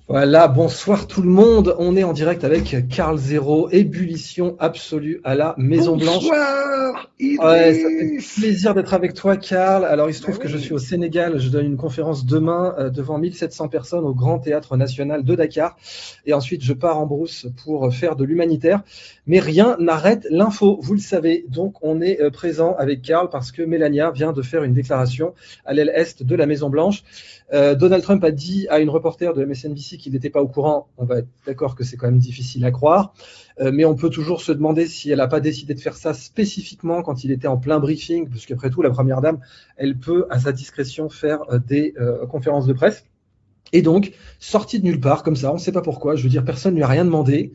Voilà, bonsoir tout le monde. On est en direct avec Karl Zéro, ébullition absolue à la Maison Blanche. Bonsoir, Ouais, ça fait Idriss. plaisir d'être avec toi, Karl. Alors, il se Ben trouve que je suis au oui. Sénégal. Je donne une conférence demain devant 1700 personnes au Grand Théâtre National de Dakar. Et ensuite, je pars en brousse pour faire de l'humanitaire. Mais rien n'arrête l'info, vous le savez. Donc, on est présent avec Karl parce que Melania vient de faire une déclaration à l'aile est de la Maison Blanche. Donald Trump a dit à une reporter de MSNBC qu'il n'était pas au courant. On va être d'accord que c'est quand même difficile à croire. Mais on peut toujours se demander si elle n'a pas décidé de faire ça spécifiquement quand il était en plein briefing, parce qu'après tout, la Première Dame, elle peut, à sa discrétion, faire des conférences de presse. Et donc, sortie de nulle part, comme ça, on ne sait pas pourquoi, je veux dire, personne ne lui a rien demandé.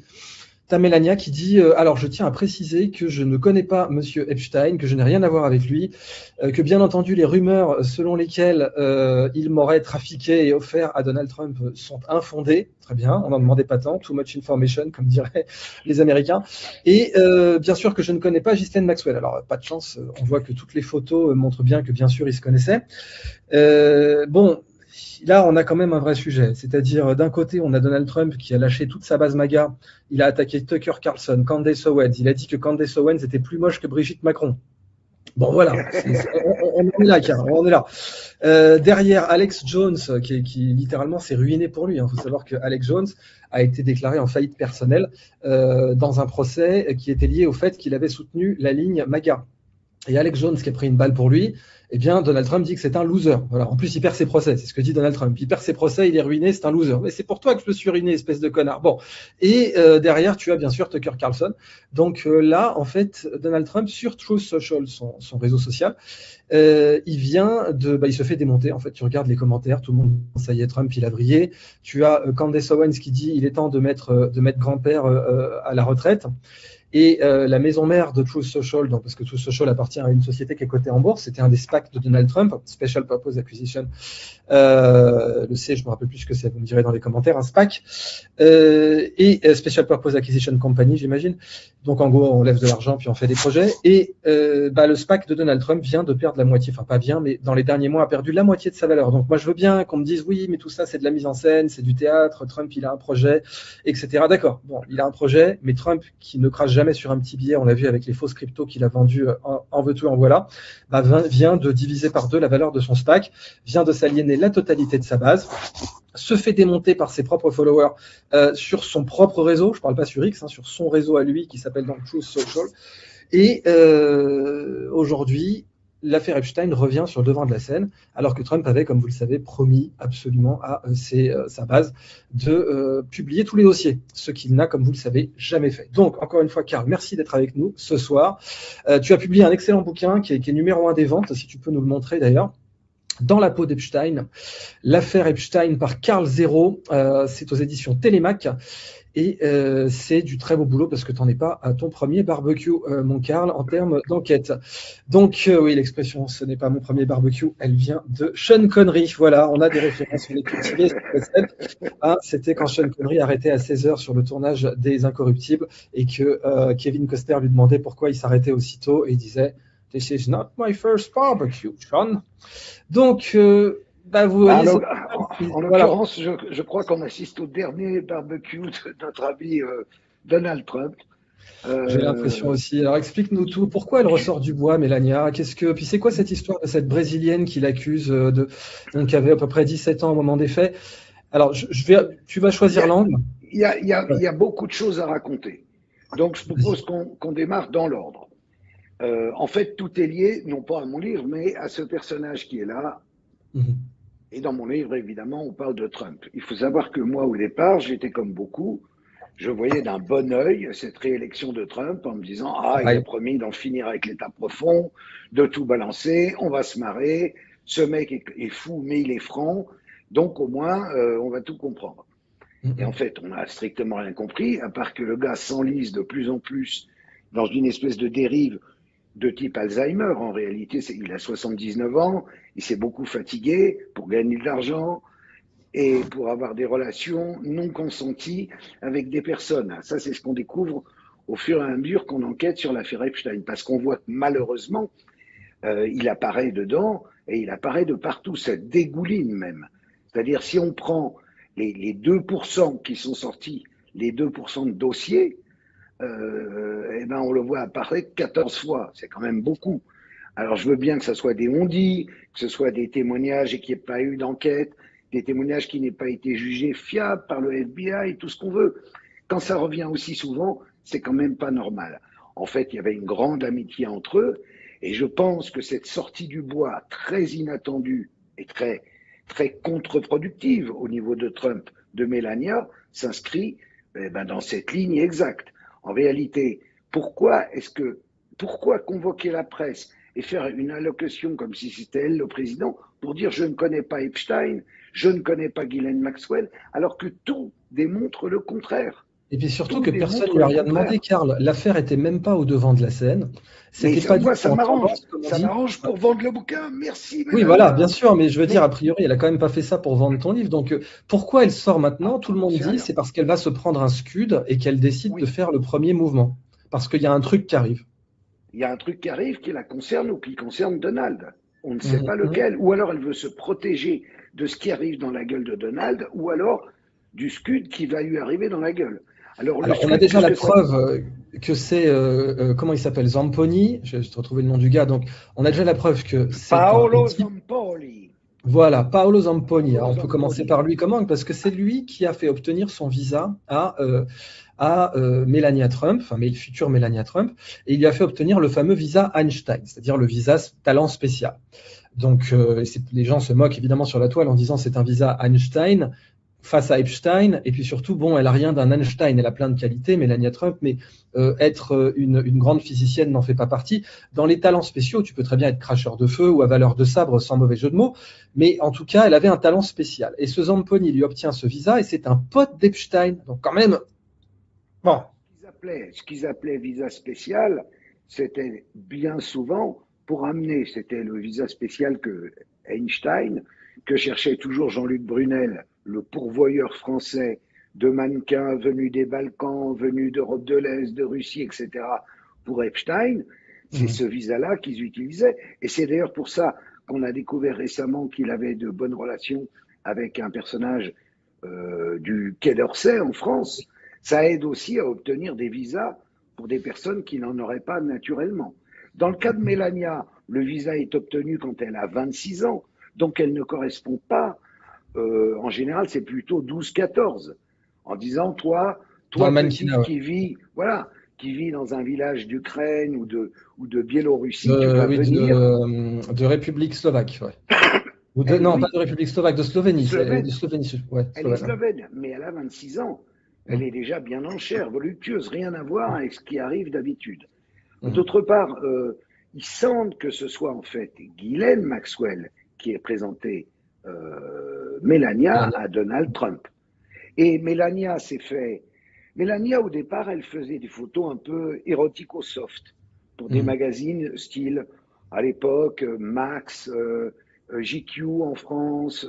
T'as Melania qui dit alors je tiens à préciser que je ne connais pas Monsieur Epstein, que je n'ai rien à voir avec lui, que bien entendu les rumeurs selon lesquelles il m'aurait trafiqué et offert à Donald Trump sont infondées. Très bien, on n'en demandait pas tant, too much information comme diraient les Américains. Et bien sûr que je ne connais pas Ghislaine Maxwell. Alors pas de chance, on voit que toutes les photos montrent bien que bien sûr ils se connaissaient. Bon, là, on a quand même un vrai sujet. C'est-à-dire, d'un côté, on a Donald Trump qui a lâché toute sa base MAGA. Il a attaqué Tucker Carlson, Candace Owens. Il a dit que Candace Owens était plus moche que Brigitte Macron. Bon, voilà, on en est là, car on est là. Derrière, Alex Jones, qui littéralement s'est ruiné pour lui. Il faut savoir que Alex Jones a été déclaré en faillite personnelle dans un procès qui était lié au fait qu'il avait soutenu la ligne MAGA. Et Alex Jones qui a pris une balle pour lui, eh bien, Donald Trump dit que c'est un loser. Voilà. En plus, il perd ses procès. C'est ce que dit Donald Trump. Il perd ses procès, il est ruiné, c'est un loser. Mais c'est pour toi que je me suis ruiné, espèce de connard. Bon. Et derrière, tu as bien sûr Tucker Carlson. Donc là, en fait, Donald Trump, sur Truth Social, son réseau social, il se fait démonter. En fait, tu regardes les commentaires, tout le monde, ça y est, Trump, il a brillé. Tu as Candace Owens qui dit, il est temps de mettre grand-père à la retraite. Et la maison mère de Truth Social, donc, parce que Truth Social appartient à une société qui est cotée en bourse, c'était un des SPAC de Donald Trump, Special Purpose Acquisition. Le C, je me rappelle plus ce que c'est, vous me direz dans les commentaires, un SPAC. Et Special Purpose Acquisition Company, j'imagine. Donc en gros, on lève de l'argent puis on fait des projets. Et le SPAC de Donald Trump vient de perdre la moitié, enfin pas vient, mais dans les derniers mois a perdu la moitié de sa valeur. Donc moi je veux bien qu'on me dise oui, mais tout ça c'est de la mise en scène, c'est du théâtre, Trump il a un projet, etc. D'accord, bon, il a un projet, mais Trump qui ne crache jamais sur un petit billet, on l'a vu avec les fausses cryptos qu'il a vendus en veux-tu, en voilà, vient de diviser par deux la valeur de son SPAC, vient de s'aliéner la totalité de sa base, se fait démonter par ses propres followers sur son propre réseau, je ne parle pas sur X, sur son réseau à lui qui s'appelle donc Truth Social. Et aujourd'hui, l'affaire Epstein revient sur le devant de la scène, alors que Trump avait, comme vous le savez, promis absolument à sa base de publier tous les dossiers, ce qu'il n'a, comme vous le savez, jamais fait. Donc, encore une fois, Karl, merci d'être avec nous ce soir. Tu as publié un excellent bouquin qui est numéro 1 des ventes, si tu peux nous le montrer d'ailleurs. Dans la peau d'Epstein, l'affaire Epstein par Karl Zéro, c'est aux éditions Télémac. Et c'est du très beau boulot parce que tu n'en es pas à ton premier barbecue, mon Karl, en termes d'enquête. Donc oui, l'expression « ce n'est pas mon premier barbecue », elle vient de Sean Connery. Voilà, on a des références, on est cultivés sur cette c'était quand Sean Connery arrêtait à 16h sur le tournage des Incorruptibles et que Kevin Costner lui demandait pourquoi il s'arrêtait aussitôt et il disait « This is not my first barbecue, Sean ». Donc, vous voyez... En l'occurrence, je crois qu'on assiste au dernier barbecue de notre ami Donald Trump. J'ai l'impression aussi. Alors explique-nous tout. Pourquoi elle ressort du bois, Melania? Puis c'est quoi cette histoire de cette Brésilienne qui l'accuse qui avait à peu près 17 ans au moment des faits? Alors tu vas choisir l'angle. Il y a beaucoup de choses à raconter. Donc je propose qu'on démarre dans l'ordre. En fait, tout est lié, non pas à mon livre, mais à ce personnage qui est là. Et dans mon livre, évidemment, on parle de Trump. Il faut savoir que moi, au départ, j'étais comme beaucoup. Je voyais d'un bon œil cette réélection de Trump en me disant « Ah, il a promis d'en finir avec l'État profond, de tout balancer, on va se marrer, ce mec est fou, mais il est franc, donc au moins, on va tout comprendre. » Et en fait, on n'a strictement rien compris, à part que le gars s'enlise de plus en plus dans une espèce de dérive de type Alzheimer. En réalité, il a 79 ans, il s'est beaucoup fatigué pour gagner de l'argent et pour avoir des relations non consenties avec des personnes. Ça, c'est ce qu'on découvre au fur et à mesure qu'on enquête sur l'affaire Epstein, parce qu'on voit que malheureusement, il apparaît dedans et il apparaît de partout, ça dégouline même. C'est-à-dire, si on prend les 2% qui sont sortis, les 2% de dossiers, eh ben on le voit apparaître 14 fois. C'est quand même beaucoup. Alors je veux bien que ce soit des on-dit, que ce soit des témoignages et qu'il n'y ait pas eu d'enquête, des témoignages qui n'aient pas été jugés fiables par le FBI, tout ce qu'on veut. Quand ça revient aussi souvent, c'est quand même pas normal. En fait, il y avait une grande amitié entre eux, et je pense que cette sortie du bois très inattendue et très, très contre-productive au niveau de Trump, de Melania, s'inscrit dans cette ligne exacte. En réalité, pourquoi convoquer la presse et faire une allocution comme si c'était elle le président pour dire je ne connais pas Epstein, je ne connais pas Ghislaine Maxwell, alors que tout démontre le contraire. Et puis surtout que personne ne lui a rien demandé, Karl. L'affaire était même pas au devant de la scène. C'était pas moi, ça m'arrange. Ça m'arrange pour vendre le bouquin. Merci. Oui, voilà, bien sûr, mais je veux dire, a priori, elle a quand même pas fait ça pour vendre ton livre. Donc, pourquoi elle sort maintenant? Tout le monde dit, c'est parce qu'elle va se prendre un scud et qu'elle décide de faire le premier mouvement. Parce qu'il y a un truc qui arrive. Il y a un truc qui arrive qui la concerne ou qui concerne Donald. On ne sait pas lequel. Ou alors elle veut se protéger de ce qui arrive dans la gueule de Donald, ou alors du scud qui va lui arriver dans la gueule. Alors on a déjà la preuve que c'est, comment il s'appelle, Zamponi, je vais te retrouver le nom du gars, donc on a déjà la preuve que c'est Paolo Zamponi. Voilà, Paolo Zamponi. Alors, on peut commencer par lui. Comment? Parce que c'est lui qui a fait obtenir son visa à Melania Trump, enfin future Melania Trump, et il lui a fait obtenir le fameux visa Einstein, c'est-à-dire le visa talent spécial. Donc, les gens se moquent évidemment sur la toile en disant c'est un visa Einstein face à Epstein, et puis surtout, bon, elle a rien d'un Einstein, elle a plein de qualités, Melania Trump, mais être une grande physicienne n'en fait pas partie. Dans les talents spéciaux, tu peux très bien être cracheur de feu ou avaleur de sabre, sans mauvais jeu de mots, mais en tout cas, elle avait un talent spécial. Et ce Zamponi lui obtient ce visa, et c'est un pote d'Epstein, donc quand même, bon. Ce qu'ils appelaient visa spécial, c'était bien souvent pour amener, c'était le visa spécial que Einstein, que cherchait toujours Jean-Luc Brunel, le pourvoyeur français de mannequins venus des Balkans, venus d'Europe de l'Est, de Russie, etc., pour Epstein. C'est ce visa-là qu'ils utilisaient. Et c'est d'ailleurs pour ça qu'on a découvert récemment qu'il avait de bonnes relations avec un personnage du Quai d'Orsay en France. Ça aide aussi à obtenir des visas pour des personnes qui n'en auraient pas naturellement. Dans le cas de Melania, le visa est obtenu quand elle a 26 ans, donc elle ne correspond pas. En général, c'est plutôt 12-14. En disant, toi petit qui vit, voilà, qui vit dans un village d'Ukraine ou de Biélorussie, tu vas venir. De République slovaque, ouais. Non, pas de République slovaque, de Slovénie. De Slovénie, ouais, elle est slovène, mais elle a 26 ans. Elle est déjà bien en chair, voluptueuse, rien à voir avec ce qui arrive d'habitude. D'autre part, il semble que ce soit en fait Ghislaine Maxwell qui ait présenté Melania à Donald Trump. Et Melania s'est fait... Melania, au départ, elle faisait des photos un peu érotico-soft pour des magazines style, à l'époque, Max, GQ en France,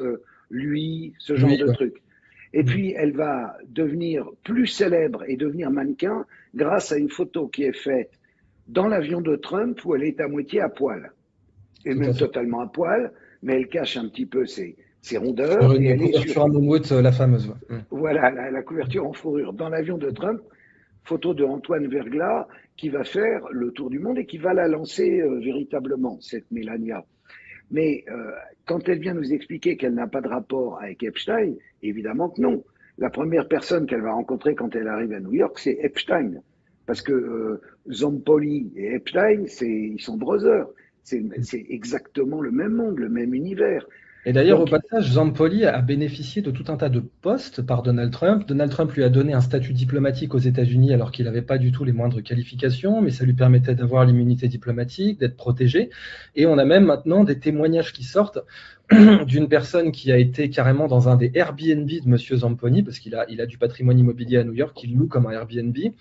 Lui, ce genre de trucs. Et puis, elle va devenir plus célèbre et devenir mannequin grâce à une photo qui est faite dans l'avion de Trump où elle est à moitié à poil. Et même totalement à poil, mais elle cache un petit peu ses rondeurs. Sur une couverture en moumoute, la fameuse. Voilà, la couverture en fourrure. Dans l'avion de Trump, photo de Antoine Verglas qui va faire le tour du monde et qui va la lancer véritablement, cette Melania. Mais quand elle vient nous expliquer qu'elle n'a pas de rapport avec Epstein, évidemment que non. La première personne qu'elle va rencontrer quand elle arrive à New York, c'est Epstein. Parce que Zamponi et Epstein, ils sont brothers. C'est exactement le même monde, le même univers. Et d'ailleurs, au passage, Zamponi a bénéficié de tout un tas de postes par Donald Trump. Donald Trump lui a donné un statut diplomatique aux États-Unis alors qu'il n'avait pas du tout les moindres qualifications, mais ça lui permettait d'avoir l'immunité diplomatique, d'être protégé. Et on a même maintenant des témoignages qui sortent d'une personne qui a été carrément dans un des Airbnb de Monsieur Zamponi, parce qu'il a du patrimoine immobilier à New York qu'il loue comme un Airbnb. Et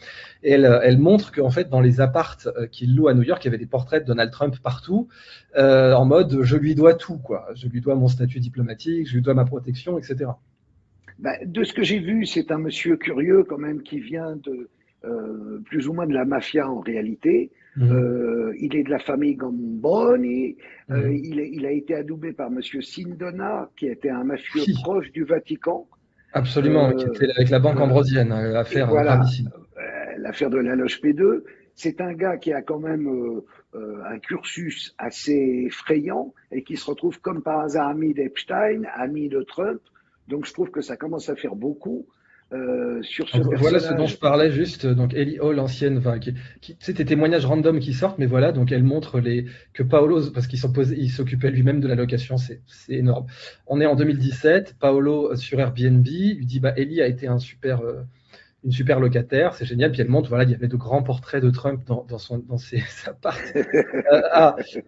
elle montre qu'en fait, dans les appartes qu'il loue à New York, il y avait des portraits de Donald Trump partout, en mode je lui dois tout, quoi. Je lui dois mon statut diplomatique, je lui dois ma protection, etc. De ce que j'ai vu, c'est un monsieur curieux quand même qui vient de plus ou moins de la mafia en réalité. Il est de la famille Gamboni. Il a été adoubé par monsieur Sindona, qui était un mafieux proche du Vatican. Absolument, qui était avec la banque ambrosienne, affaire voilà, gravissime. l'affaire de la loge P2. C'est un gars qui a quand même un cursus assez effrayant et qui se retrouve comme par hasard ami d'Epstein, ami de Trump. Donc je trouve que ça commence à faire beaucoup sur ce Donc, voilà ce dont je personnage. parlais juste. Donc Ellie Hall, ancienne, enfin, c'est des témoignages random qui sortent, mais voilà, donc elle montre que Paolo, parce il s'occupait lui-même de la location, c'est énorme. On est en 2017, Paolo sur Airbnb lui dit, bah Ellie a été une super locataire, c'est génial. Puis elle montre, voilà, il y avait de grands portraits de Trump dans ses apparts.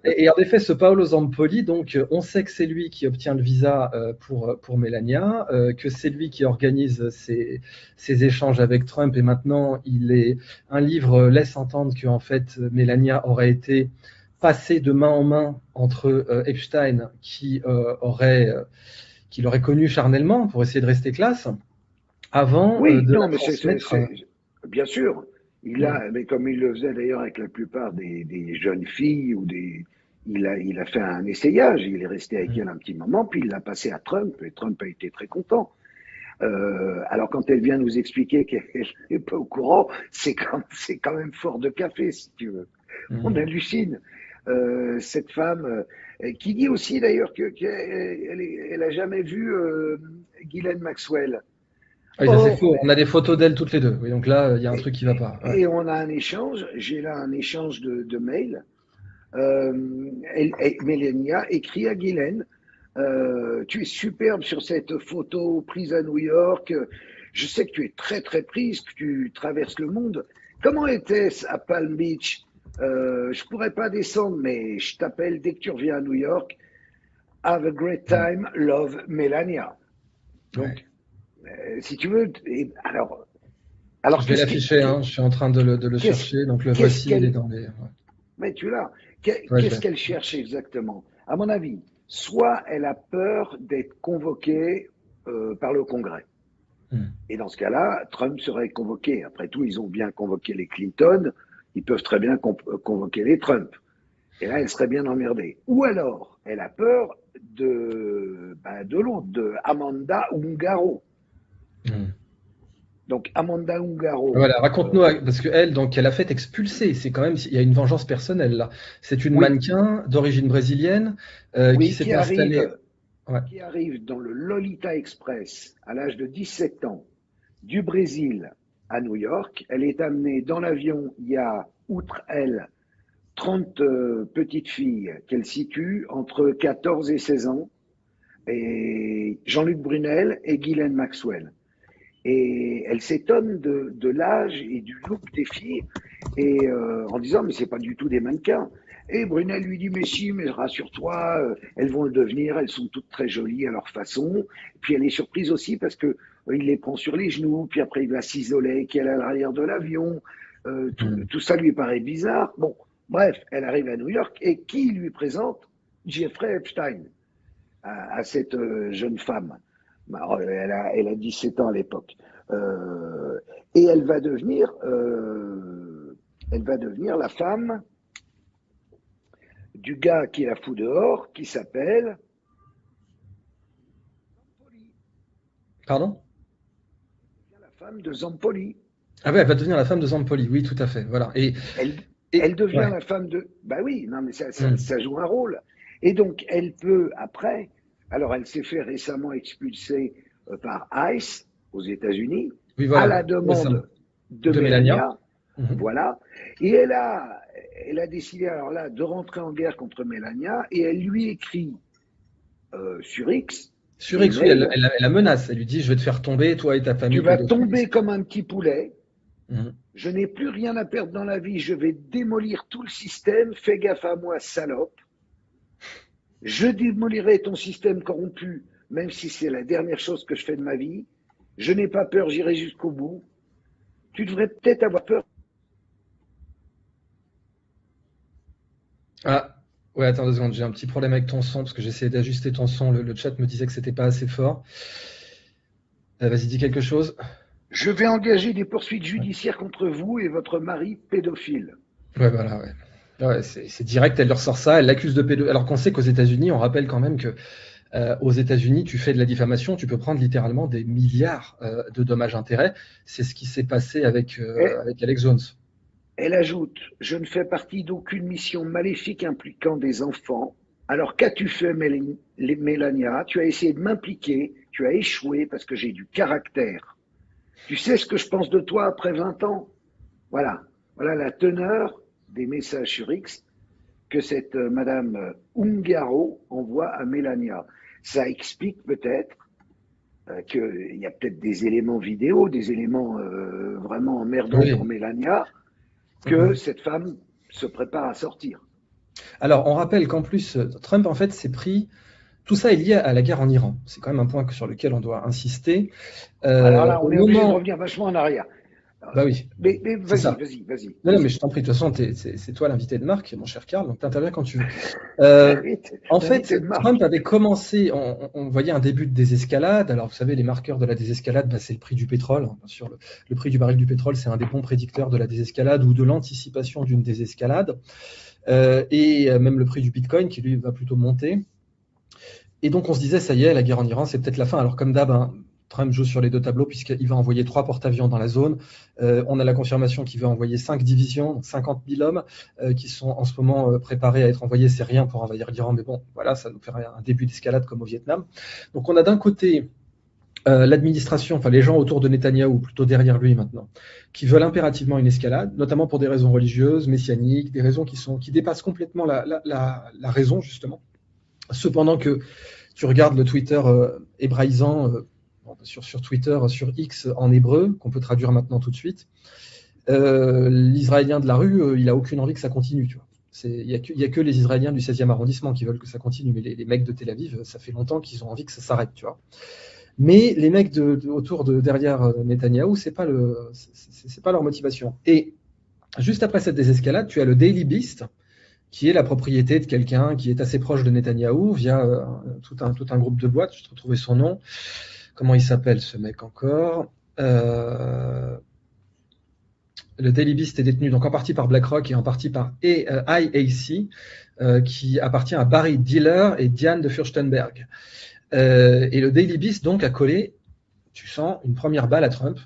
Et en effet, ce Paolo Zampoli, donc, on sait que c'est lui qui obtient le visa pour Melania, que c'est lui qui organise ses échanges avec Trump. Et maintenant, un livre laisse entendre que en fait, Melania aurait été passée de main en main entre Epstein, qui l'aurait connu charnellement pour essayer de rester classe, avant Oui, de la non, mais transmettre. bien sûr. Mais comme il le faisait d'ailleurs avec la plupart des jeunes filles il a fait un essayage. Il est resté avec elle un petit moment, puis il l'a passé à Trump, et Trump a été très content. Alors quand elle vient nous expliquer qu'elle n'est pas au courant, c'est quand même fort de café, si tu veux. On hallucine. Cette femme qui dit aussi d'ailleurs qu'elle a jamais vu Ghislaine Maxwell. Oui, ça c'est faux. On a des photos d'elles toutes les deux. Oui, donc là, il y a un truc qui va pas. Ouais. Et on a un échange. J'ai là un échange de mails. Mélania écrit à Ghislaine, tu es superbe sur cette photo prise à New York. Je sais que tu es très très prise, que tu traverses le monde. Comment était-ce à Palm Beach? Je pourrais pas descendre, mais je t'appelle dès que tu reviens à New York. Have a great time, love, Melania. Donc, si tu veux, alors je vais l'afficher, hein, je suis en train de le chercher, donc le voici, il est dans les. Ouais. Mais tu l'as. Qu'est-ce qu'elle cherche exactement? À mon avis, soit elle a peur d'être convoquée par le Congrès. Et dans ce cas-là, Trump serait convoqué. Après tout, ils ont bien convoqué les Clinton, ils peuvent très bien convoquer les Trump. Et là, elle serait bien emmerdée. Ou alors, elle a peur de l'autre, de Amanda Ungaro. Donc Amanda Ungaro. Voilà, raconte-nous, parce que elle, donc, elle a fait expulser. C'est quand même, il y a une vengeance personnelle là. C'est une mannequin d'origine brésilienne qui s'est installée. Qui arrive dans le Lolita Express à l'âge de 17 ans du Brésil à New York. Elle est amenée dans l'avion. Il y a, outre elle, 30 petites filles qu'elle situe entre 14 et 16 ans. Et Jean-Luc Brunel et Ghislaine Maxwell. Et elle s'étonne de l'âge et du look des filles, et en disant mais c'est pas du tout des mannequins. Et Brunel lui dit mais si, mais rassure-toi, elles vont le devenir, elles sont toutes très jolies à leur façon. Et puis elle est surprise aussi parce que il les prend sur les genoux, puis après il va s'isoler, qu'elle est à l'arrière de l'avion. Tout ça lui paraît bizarre. Bon, bref, elle arrive à New York et qui lui présente Jeffrey Epstein à cette jeune femme. Elle a 17 ans à l'époque. Et elle va devenir la femme du gars qui la fout dehors, qui s'appelle Zampoli. Pardon? La femme de Zampoli. Ah oui, elle va devenir la femme de Zampoli, oui, tout à fait. Voilà. Elle devient la femme de... Bah oui, non, mais ça joue un rôle. Et donc, elle peut, après... Alors, elle s'est fait récemment expulser par ICE aux États-Unis, à la demande de Melania. Voilà. Et elle a décidé, alors là, de rentrer en guerre contre Melania, et elle lui écrit sur X. Sur X, oui, elle la menace. Elle lui dit, je vais te faire tomber, toi et ta famille. Tu vas tomber comme un petit poulet. Je n'ai plus rien à perdre dans la vie. Je vais démolir tout le système. Fais gaffe à moi, salope. Je démolirai ton système corrompu, même si c'est la dernière chose que je fais de ma vie. Je n'ai pas peur, j'irai jusqu'au bout. Tu devrais peut-être avoir peur. Ah, ouais, attends 2 secondes, j'ai un petit problème avec ton son, parce que j'ai essayé d'ajuster ton son. Le chat me disait que c'était pas assez fort. Vas-y, dis quelque chose. Je vais engager des poursuites judiciaires contre vous et votre mari pédophile. Ouais, voilà, ouais. Ouais, c'est direct, elle leur sort ça, elle l'accuse de pédophilie. Alors qu'on sait qu'aux États-Unis, on rappelle quand même que aux États-Unis, tu fais de la diffamation, tu peux prendre littéralement des milliards de dommages-intérêts. C'est ce qui s'est passé avec Alex Jones. Elle ajoute, je ne fais partie d'aucune mission maléfique impliquant des enfants. Alors qu'as-tu fait, Mélania? Tu as essayé de m'impliquer, tu as échoué parce que j'ai du caractère. Tu sais ce que je pense de toi après 20 ans? Voilà la teneur des messages sur X que cette Madame Ungaro envoie à Mélania. Ça explique peut-être qu'il y a peut-être des éléments vidéo, des éléments vraiment emmerdants pour Mélania, que cette femme se prépare à sortir. Alors, on rappelle qu'en plus, Trump, en fait, s'est pris... Tout ça est lié à la guerre en Iran. C'est quand même un point sur lequel on doit insister. Alors là, on est obligé de revenir vachement en arrière. Bah oui. Mais vas-y. Non, mais je t'en prie, de toute façon, c'est toi l'invité de marque, mon cher Karl, donc tu interviens quand tu veux. En fait, Trump avait commencé, on voyait un début de désescalade. Alors, vous savez, les marqueurs de la désescalade, bah, c'est le prix du pétrole. Bien sûr, le prix du baril du pétrole, c'est un des bons prédicteurs de la désescalade ou de l'anticipation d'une désescalade. Et même le prix du Bitcoin, qui lui va plutôt monter. Et donc, on se disait, ça y est, la guerre en Iran, c'est peut-être la fin. Alors, comme d'hab, Trump joue sur les deux tableaux puisqu'il va envoyer 3 porte-avions dans la zone. On a la confirmation qu'il va envoyer 5 divisions, donc 50 000 hommes qui sont en ce moment préparés à être envoyés. C'est rien pour envahir l'Iran, mais bon, voilà, ça nous ferait un début d'escalade comme au Vietnam. Donc, on a d'un côté l'administration, enfin les gens autour de Netanyahou, plutôt derrière lui maintenant, qui veulent impérativement une escalade, notamment pour des raisons religieuses, messianiques, des raisons qui dépassent complètement la raison, justement. Cependant que tu regardes le Twitter hébraïsant sur Twitter, sur X en hébreu, qu'on peut traduire maintenant tout de suite, l'Israélien de la rue, il n'a aucune envie que ça continue. Tu vois. Il n'y a que les Israéliens du 16e arrondissement qui veulent que ça continue, mais les mecs de Tel Aviv, ça fait longtemps qu'ils ont envie que ça s'arrête. Tu vois. Mais les mecs derrière Netanyahou, c'est pas leur motivation. Et juste après cette désescalade, tu as le Daily Beast, qui est la propriété de quelqu'un qui est assez proche de Netanyahou via tout un groupe de boîtes. Je vais te retrouver son nom. Comment il s'appelle ce mec encore Le Daily Beast est détenu donc en partie par BlackRock et en partie par IAC, qui appartient à Barry Diller et Diane de Furstenberg. Et le Daily Beast donc a collé, tu sens, une première balle à Trump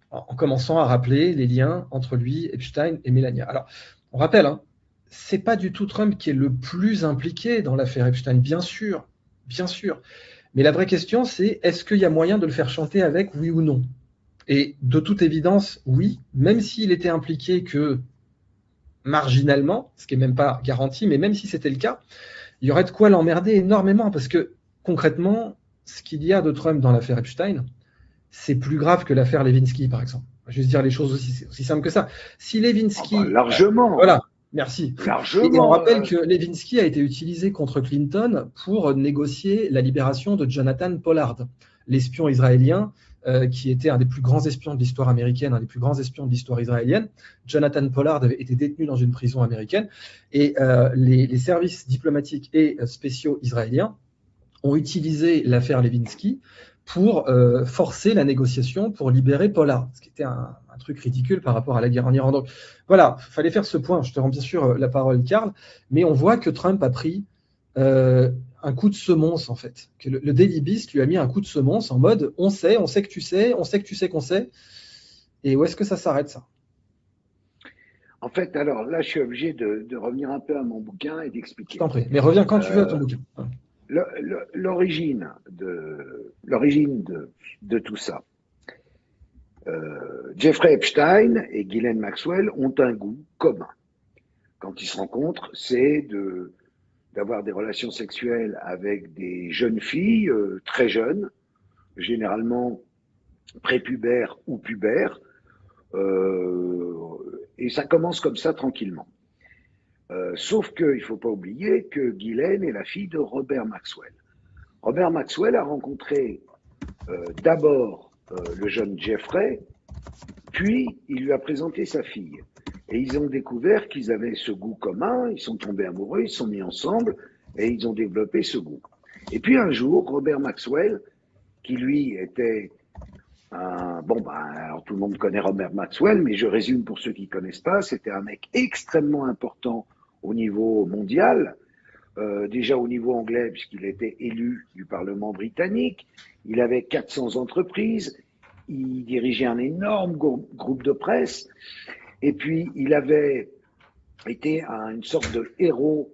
en commençant à rappeler les liens entre lui, Epstein et Melania. Alors, on rappelle, c'est pas du tout Trump qui est le plus impliqué dans l'affaire Epstein, bien sûr. Mais la vraie question, c'est est-ce qu'il y a moyen de le faire chanter avec, oui ou non? Et de toute évidence, oui, même s'il était impliqué que marginalement, ce qui n'est même pas garanti, mais même si c'était le cas, il y aurait de quoi l'emmerder énormément, parce que concrètement, ce qu'il y a de Trump dans l'affaire Epstein, c'est plus grave que l'affaire Lewinsky, par exemple. Je vais juste dire les choses aussi simples que ça. Si Lewinsky... largement. Voilà. Merci. Largement. Et on rappelle que Lewinsky a été utilisé contre Clinton pour négocier la libération de Jonathan Pollard, l'espion israélien qui était un des plus grands espions de l'histoire américaine, un des plus grands espions de l'histoire israélienne. Jonathan Pollard avait été détenu dans une prison américaine et les services diplomatiques et spéciaux israéliens ont utilisé l'affaire Lewinsky pour forcer la négociation pour libérer Pollard, ce qui était un truc ridicule par rapport à la guerre en Iran. Donc voilà, il fallait faire ce point. Je te rends bien sûr la parole, Karl, mais on voit que Trump a pris un coup de semonce, en fait. Que le Daily Beast lui a mis un coup de semonce en mode on sait que tu sais, on sait que tu sais qu'on sait. Et où est-ce que ça s'arrête, ça? En fait, alors là, je suis obligé de revenir un peu à mon bouquin et d'expliquer. Je t'en prie, mais reviens quand tu veux à ton bouquin. L'origine de tout ça. Jeffrey Epstein et Ghislaine Maxwell ont un goût commun. Quand ils se rencontrent, c'est d'avoir des relations sexuelles avec des jeunes filles très jeunes, généralement prépubères ou pubères, et ça commence comme ça tranquillement. Sauf qu'il ne faut pas oublier que Ghislaine est la fille de Robert Maxwell. Robert Maxwell a rencontré d'abord le jeune Jeffrey, puis il lui a présenté sa fille. Et ils ont découvert qu'ils avaient ce goût commun, ils sont tombés amoureux, ils se sont mis ensemble et ils ont développé ce goût. Et puis un jour, Robert Maxwell, qui lui était alors tout le monde connaît Robert Maxwell, mais je résume pour ceux qui ne connaissent pas, c'était un mec extrêmement important au niveau mondial, déjà au niveau anglais, puisqu'il était élu du Parlement britannique. Il avait 400 entreprises. Il dirigeait un énorme groupe de presse. Et puis, il avait été une sorte de héros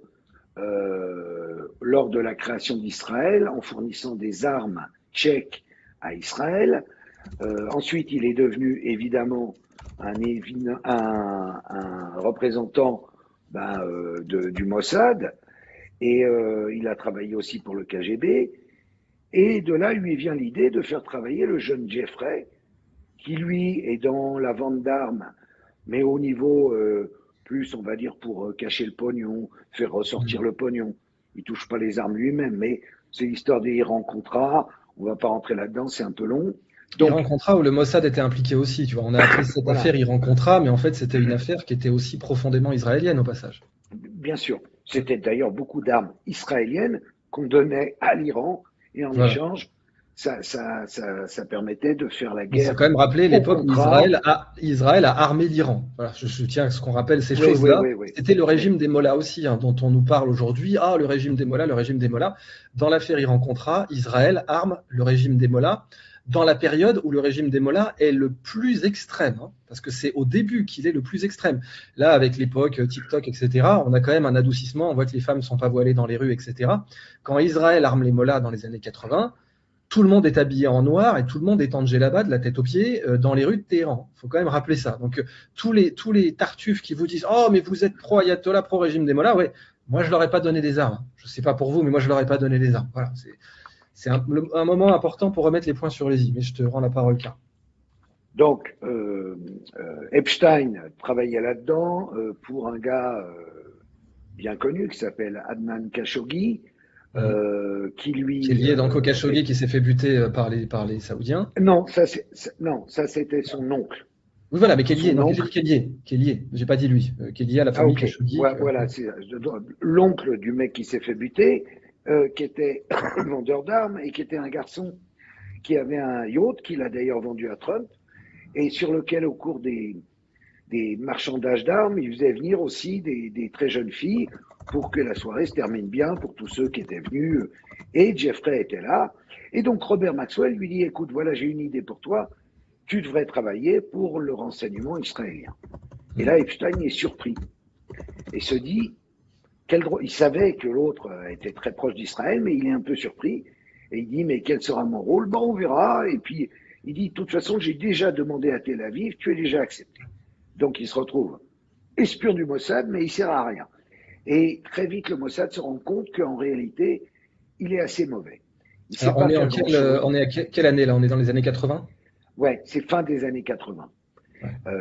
lors de la création d'Israël, en fournissant des armes tchèques à Israël. Ensuite, il est devenu évidemment un représentant du Mossad, et il a travaillé aussi pour le KGB. Et de là, lui vient l'idée de faire travailler le jeune Jeffrey, qui lui est dans la vente d'armes, mais au niveau plus, on va dire, pour cacher le pognon, faire ressortir le pognon. Il touche pas les armes lui-même, mais c'est l'histoire des Iran-Contra. On va pas rentrer là-dedans, c'est un peu long. Donc, Iran-Contra où le Mossad était impliqué aussi, tu vois. On a appelé cette affaire Iran-Contra, mais en fait, c'était une affaire qui était aussi profondément israélienne au passage. Bien sûr. C'était d'ailleurs beaucoup d'armes israéliennes qu'on donnait à l'Iran, et en échange, ça permettait de faire la guerre. Il faut quand même rappeler l'époque où Israël a armé l'Iran. Voilà, je tiens à ce qu'on rappelle ces choses-là. C'était le régime des Mollahs aussi, dont on nous parle aujourd'hui. Ah, le régime des Mollahs, le régime des Mollahs. Dans l'affaire Iran-Contra, Israël arme le régime des Mollahs dans la période où le régime des Mollahs est le plus extrême, parce que c'est au début qu'il est le plus extrême. Là, avec l'époque TikTok, etc., on a quand même un adoucissement. On voit que les femmes ne sont pas voilées dans les rues, etc. Quand Israël arme les Mollahs dans les années 80, tout le monde est habillé en noir et tout le monde est en djellaba de la tête aux pieds dans les rues de Téhéran. Il faut quand même rappeler ça. Donc tous les tartuffes qui vous disent « Oh, mais vous êtes pro-Ayatollah, pro-régime des Mollahs », ouais, moi je leur ai pas donné des armes. Je sais pas pour vous, mais moi je leur ai pas donné des armes. Voilà, c'est un moment important pour remettre les points sur les i. Mais je te rends la parole, Karl. Donc Epstein travaillait là-dedans pour un gars bien connu qui s'appelle Adnan Khashoggi. Qui est lié dans le Khashoggi qui s'est fait buter par les Saoudiens. Non, ça c'était son oncle. Oui, voilà, mais qui est lié. J'ai pas dit lui, qui est lié à la famille Khashoggi. Voilà, c'est l'oncle du mec qui s'est fait buter, qui était vendeur d'armes et qui était un garçon qui avait un yacht qu'il a d'ailleurs vendu à Trump et sur lequel, au cours des marchandages d'armes, il faisait venir aussi des très jeunes filles pour que la soirée se termine bien pour tous ceux qui étaient venus. Et Jeffrey était là. Et donc Robert Maxwell lui dit, écoute, voilà, j'ai une idée pour toi. Tu devrais travailler pour le renseignement israélien. Et là, Epstein est surpris et se dit, il savait que l'autre était très proche d'Israël, mais il est un peu surpris. Et il dit, mais quel sera mon rôle? On verra. Et puis, il dit, de toute façon, j'ai déjà demandé à Tel Aviv, tu es déjà accepté. Donc, il se retrouve espion du Mossad, mais il sert à rien. Et très vite, le Mossad se rend compte qu'en réalité, il est assez mauvais. Alors, on est à quelle année là? On est dans les années 80? Ouais, c'est fin des années 80,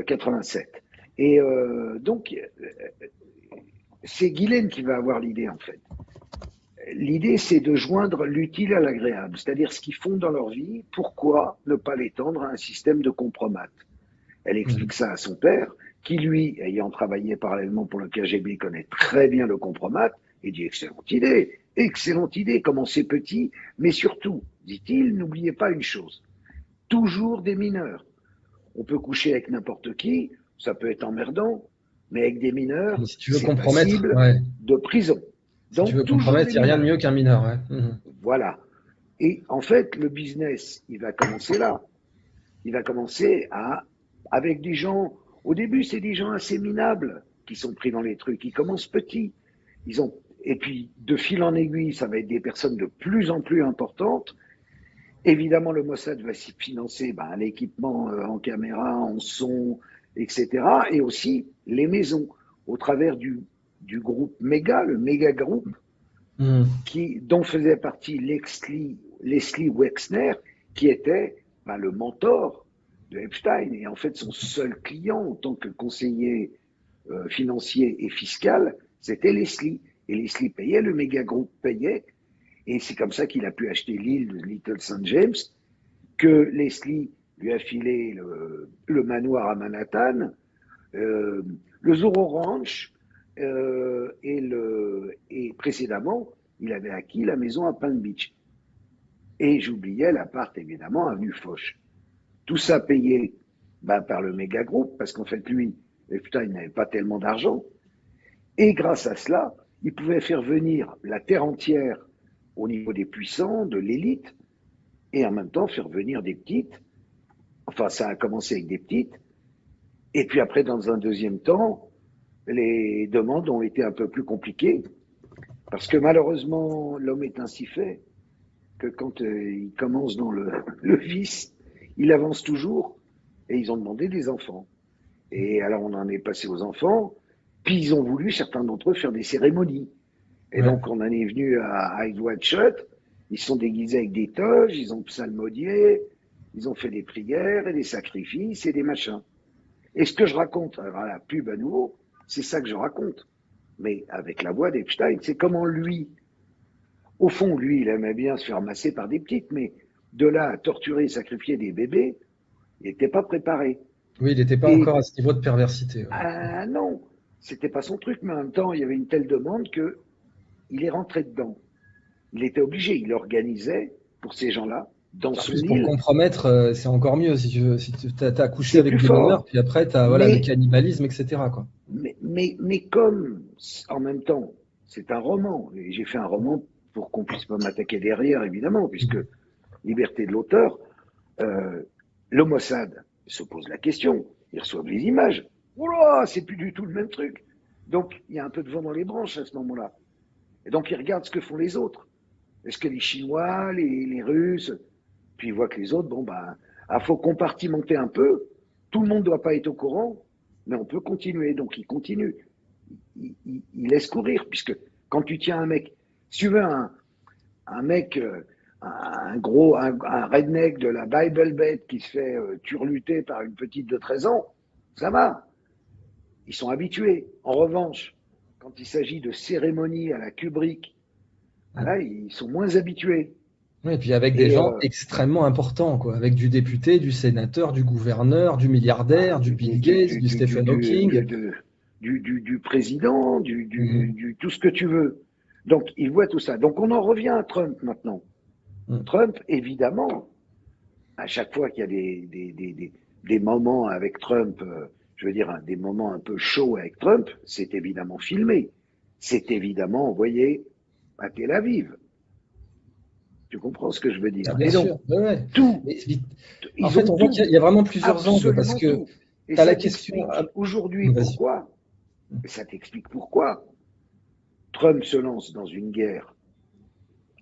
87. Et donc, c'est Ghislaine qui va avoir l'idée en fait. L'idée, c'est de joindre l'utile à l'agréable, c'est-à-dire ce qu'ils font dans leur vie, pourquoi ne pas l'étendre à un système de compromat. Elle explique ça à son père, qui lui, ayant travaillé parallèlement pour le KGB, connaît très bien le compromat, et dit excellente idée, commencez petit, mais surtout, dit-il, n'oubliez pas une chose, toujours des mineurs. On peut coucher avec n'importe qui, ça peut être emmerdant, mais avec des mineurs, si tu veux compromettre, de prison. Donc, si tu veux compromettre, il n'y a rien de mieux qu'un mineur. Voilà. Et en fait, le business, il va commencer là. Il va commencer avec des gens, au début, c'est des gens assez minables qui sont pris dans les trucs. Ils commencent petits. Et puis, de fil en aiguille, ça va être des personnes de plus en plus importantes. Évidemment, le Mossad va s'y financer l'équipement en caméra, en son, etc. Et aussi les maisons, au travers du groupe méga, le méga groupe, dont faisait partie Leslie Wexner, qui était le mentor de Epstein, et en fait son seul client en tant que conseiller financier et fiscal, c'était Leslie. Et Leslie payait, le méga groupe payait, et c'est comme ça qu'il a pu acheter l'île de Little St. James, que Leslie lui a filé le manoir à Manhattan, le Zorro Ranch, et précédemment, il avait acquis la maison à Palm Beach. Et j'oubliais l'appart, évidemment, avenue Foch. Tout ça payé par le méga groupe, parce qu'en fait, lui, Epstein n'avait pas tellement d'argent. Et grâce à cela, il pouvait faire venir la terre entière au niveau des puissants, de l'élite, et en même temps faire venir des petites. Enfin, ça a commencé avec des petites. Et puis après, dans un deuxième temps, les demandes ont été un peu plus compliquées. Parce que malheureusement, l'homme est ainsi fait que quand il commence dans le vice, il avance toujours. Et ils ont demandé des enfants. Et alors, on en est passé aux enfants. Puis ils ont voulu, certains d'entre eux, faire des cérémonies. Et donc, on en est venu à Eyes Wide Shut. Ils se sont déguisés avec des toges, ils ont psalmodié, ils ont fait des prières et des sacrifices et des machins. Et ce que je raconte à la pub à nouveau, c'est ça que je raconte. Mais avec la voix d'Epstein, c'est comment lui, au fond, lui, il aimait bien se faire masser par des petites, mais de là à torturer et sacrifier des bébés, il n'était pas préparé. Oui, il n'était pas encore à ce niveau de perversité. Ah non, c'était pas son truc, mais en même temps, il y avait une telle demande qu'il est rentré dedans. Il était obligé, il organisait pour ces gens-là, dans son île. Pour compromettre, c'est encore mieux si tu veux. Si tu as couché avec des mineurs, puis après tu as le cannibalisme, etc. quoi. Mais comme, en même temps, c'est un roman, et j'ai fait un roman pour qu'on puisse pas m'attaquer derrière, évidemment, puisque liberté de l'auteur, le Mossad se pose la question, ils reçoivent les images. Oula, c'est plus du tout le même truc. Donc, il y a un peu de vent dans les branches à ce moment-là. Et donc, ils regardent ce que font les autres. Est-ce que les Chinois, les Russes, puis ils voient que les autres, faut compartimenter un peu. Tout le monde ne doit pas être au courant, mais on peut continuer. Donc, ils continuent. Ils laissent courir, puisque quand tu tiens un mec, si tu veux un mec, un redneck de la Bible Belt qui se fait turluter par une petite de 13 ans, ça va. Ils sont habitués. En revanche, quand il s'agit de cérémonies à la Kubrick, là, ils sont moins habitués. Oui, et puis avec des gens extrêmement importants, quoi, avec du député, du sénateur, du gouverneur, du milliardaire, du Bill Gates, du Stephen Hawking. Du président, du tout ce que tu veux. Donc, ils voient tout ça. Donc, on en revient à Trump maintenant. Trump, évidemment, à chaque fois qu'il y a des moments avec Trump, je veux dire, des moments un peu chauds avec Trump, c'est évidemment filmé. C'est évidemment envoyé à Tel Aviv. Tu comprends ce que je veux dire? Bien sûr. Ouais. Tout. En fait, on voit qu'il y a vraiment plusieurs angles parce que tu as la question. Aujourd'hui, pourquoi? Ça t'explique pourquoi Trump se lance dans une guerre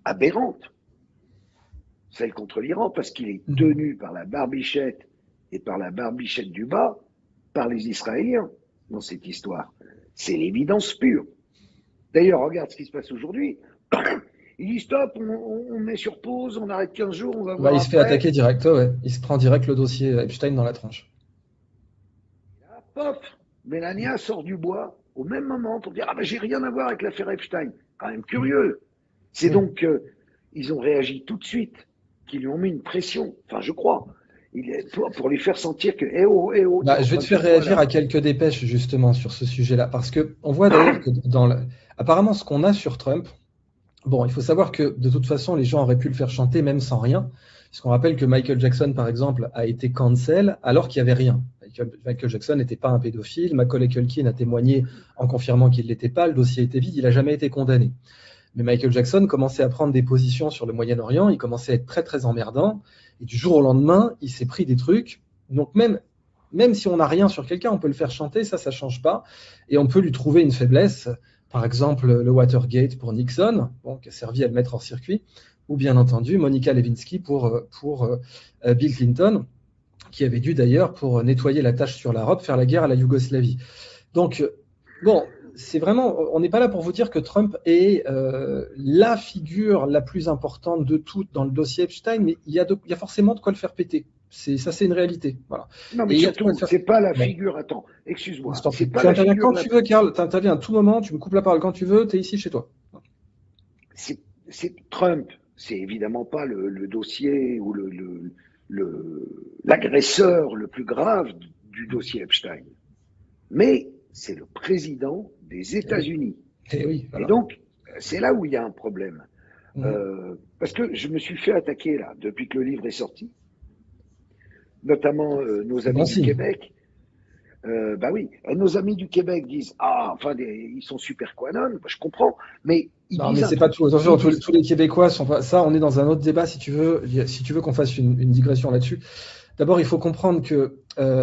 aberrante, celle contre l'Iran, parce qu'il est tenu par la barbichette et par la barbichette du bas par les Israéliens dans cette histoire. C'est l'évidence pure. D'ailleurs, regarde ce qui se passe aujourd'hui. Il dit stop, on met sur pause, on arrête 15 jours, on va voir. Il se fait attaquer direct, ouais. Il se prend direct le dossier Epstein dans la tronche. Là, pop, Mélania sort du bois au même moment pour dire ah ben j'ai rien à voir avec l'affaire Epstein. Quand même curieux. C'est donc ils ont réagi tout de suite, qu'ils lui ont mis une pression. Enfin, je crois. Pour lui faire sentir que je vais te faire réagir à quelques dépêches justement sur ce sujet-là, parce que on voit d'ailleurs que apparemment ce qu'on a sur Trump. Bon, il faut savoir que de toute façon, les gens auraient pu le faire chanter même sans rien. Puisqu'on rappelle que Michael Jackson, par exemple, a été cancel alors qu'il n'y avait rien. Michael Jackson n'était pas un pédophile. Macaulay Culkin a témoigné en confirmant qu'il ne l'était pas. Le dossier était vide. Il n'a jamais été condamné. Mais Michael Jackson commençait à prendre des positions sur le Moyen-Orient. Il commençait à être très, très emmerdant. Et du jour au lendemain, il s'est pris des trucs. Donc même si on n'a rien sur quelqu'un, on peut le faire chanter. Ça ne change pas. Et on peut lui trouver une faiblesse. Par exemple, le Watergate pour Nixon, qui a servi à le mettre hors circuit, ou bien entendu Monica Lewinsky pour Bill Clinton, qui avait dû d'ailleurs, pour nettoyer la tâche sur l'Europe, faire la guerre à la Yougoslavie. Donc, c'est vraiment, on n'est pas là pour vous dire que Trump est la figure la plus importante de toutes dans le dossier Epstein, mais il y a forcément de quoi le faire péter. C'est une réalité. Voilà. Non, mais surtout, c'est pas la figure. Attends, excuse-moi. Tu interviens quand tu veux, Karl. Tu interviens à tout moment. Tu me coupes la parole quand tu veux. Tu es ici chez toi. C'est Trump. C'est évidemment pas le dossier ou l'agresseur le plus grave du dossier Epstein. Mais c'est le président des États-Unis. Et donc, c'est là où il y a un problème. Parce que je me suis fait attaquer là, depuis que le livre est sorti. Notamment nos amis du Québec, Bah oui, nos amis du Québec disent enfin ils sont super quanon, je comprends, mais ils Non, disent mais un c'est pas truc. tout. Attention, tous les Québécois sont pas. Ça, on est dans un autre débat si tu veux. Si tu veux qu'on fasse une digression là-dessus. D'abord, il faut comprendre que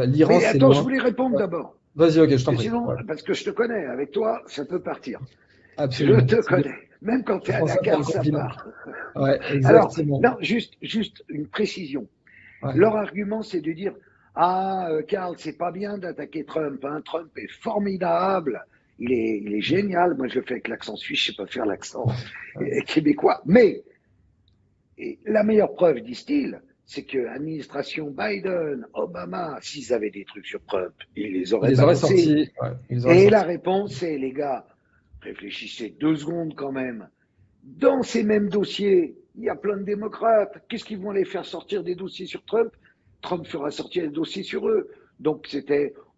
l'Iran, Mais c'est attends, je loin. voulais répondre Ouais. d'abord. Vas-y, ok, je Parce t'en que prie. sinon, Ouais. parce que je te connais, avec toi, ça peut partir. Je Absolument. te connais. Même quand tu Je es à prends ça pour un Dakar, ça compliment. part. Ouais, Alors, exactement. non, juste une précision. Ouais. Leur argument, c'est de dire Karl, c'est pas bien d'attaquer Trump. Hein. Trump est formidable. Il est génial. Moi, je le fais avec l'accent suisse, je sais pas faire l'accent québécois. Mais la meilleure preuve, disent-ils, c'est que l'administration Biden, Obama, s'ils avaient des trucs sur Trump, ils les Ils auraient les auraient balancés. sortis. Ouais, ils les auraient Et la sortis. réponse, c'est, les gars, réfléchissez 2 secondes quand même. Dans ces mêmes dossiers, il y a plein de démocrates. Qu'est-ce qu'ils vont aller faire sortir des dossiers sur Trump? Trump fera sortir des dossiers sur eux. Donc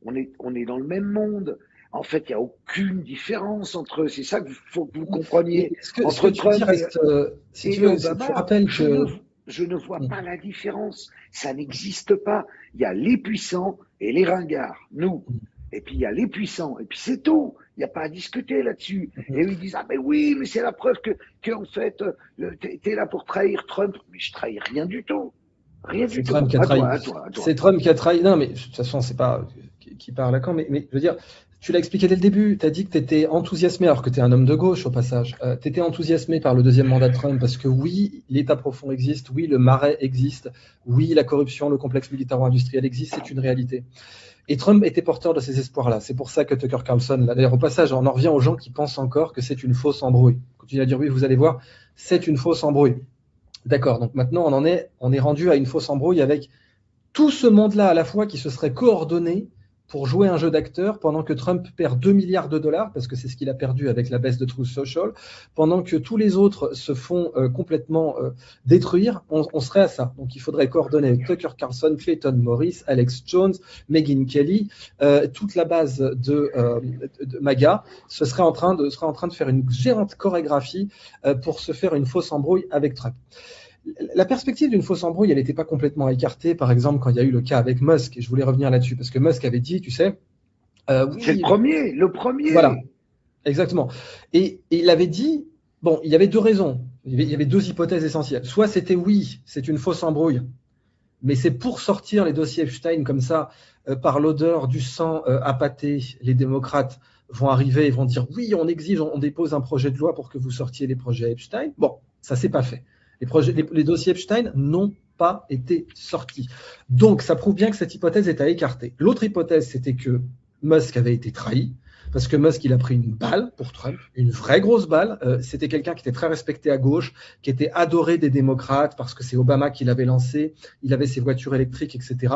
on est dans le même monde. En fait, il n'y a aucune différence entre eux. C'est ça qu'il faut que vous Mais compreniez. ce que Entre tu dis Trump reste, si tu et veux, tu Obama, rappelles que. je ne vois pas la différence. Ça n'existe pas. Il y a les puissants et les ringards, nous. Et puis il y a les puissants. Et puis c'est tout. Il n'y a pas à discuter là-dessus. Et eux, ils disent mais oui, mais c'est la preuve que en fait, t'es là pour trahir Trump. Mais je trahis rien du tout. Rien C'est du tout. Trump qui a À trahi. toi, à toi, à toi. C'est Trump qui a trahi. Non, mais de toute façon, c'est pas qui parle à quand. Mais je veux dire, tu l'as expliqué dès le début. Tu as dit que tu étais enthousiasmé, alors que tu es un homme de gauche au passage. Tu étais enthousiasmé par le deuxième mandat de Trump parce que oui, l'État profond existe. Oui, le marais existe. Oui, la corruption, le complexe militaro-industriel existe. C'est une réalité. Et Trump était porteur de ces espoirs-là. C'est pour ça que Tucker Carlson, là, d'ailleurs, au passage, on en revient aux gens qui pensent encore que c'est une fausse embrouille. Continue à dire oui, vous allez voir, c'est une fausse embrouille. D'accord, donc maintenant on est rendu à une fausse embrouille avec tout ce monde-là à la fois qui se serait coordonné pour jouer un jeu d'acteur pendant que Trump perd 2 milliards de dollars, parce que c'est ce qu'il a perdu avec la baisse de Truth Social, pendant que tous les autres se font complètement détruire, on serait à ça. Donc il faudrait coordonner avec Tucker Carlson, Clayton Morris, Alex Jones, Megyn Kelly, toute la base de MAGA serait en train de faire une géante chorégraphie pour se faire une fausse embrouille avec Trump. La perspective d'une fausse embrouille, elle n'était pas complètement écartée, par exemple, quand il y a eu le cas avec Musk, et je voulais revenir là-dessus, parce que Musk avait dit, tu sais, oui. C'est le premier. Voilà, exactement. Et il avait dit, bon, il y avait deux raisons, il y avait deux hypothèses essentielles. Soit c'était oui, c'est une fausse embrouille, mais c'est pour sortir les dossiers Epstein comme ça, par l'odeur du sang appâté, les démocrates vont arriver et vont dire, oui, on exige, on dépose un projet de loi pour que vous sortiez les projets Epstein. Bon, ça s'est pas fait. Les dossiers Epstein n'ont pas été sortis. Donc, ça prouve bien que cette hypothèse est à écarter. L'autre hypothèse, c'était que Musk avait été trahi, parce que Musk, il a pris une balle pour Trump, une vraie grosse balle. C'était quelqu'un qui était très respecté à gauche, qui était adoré des démocrates, parce que c'est Obama qui l'avait lancé, il avait ses voitures électriques, etc.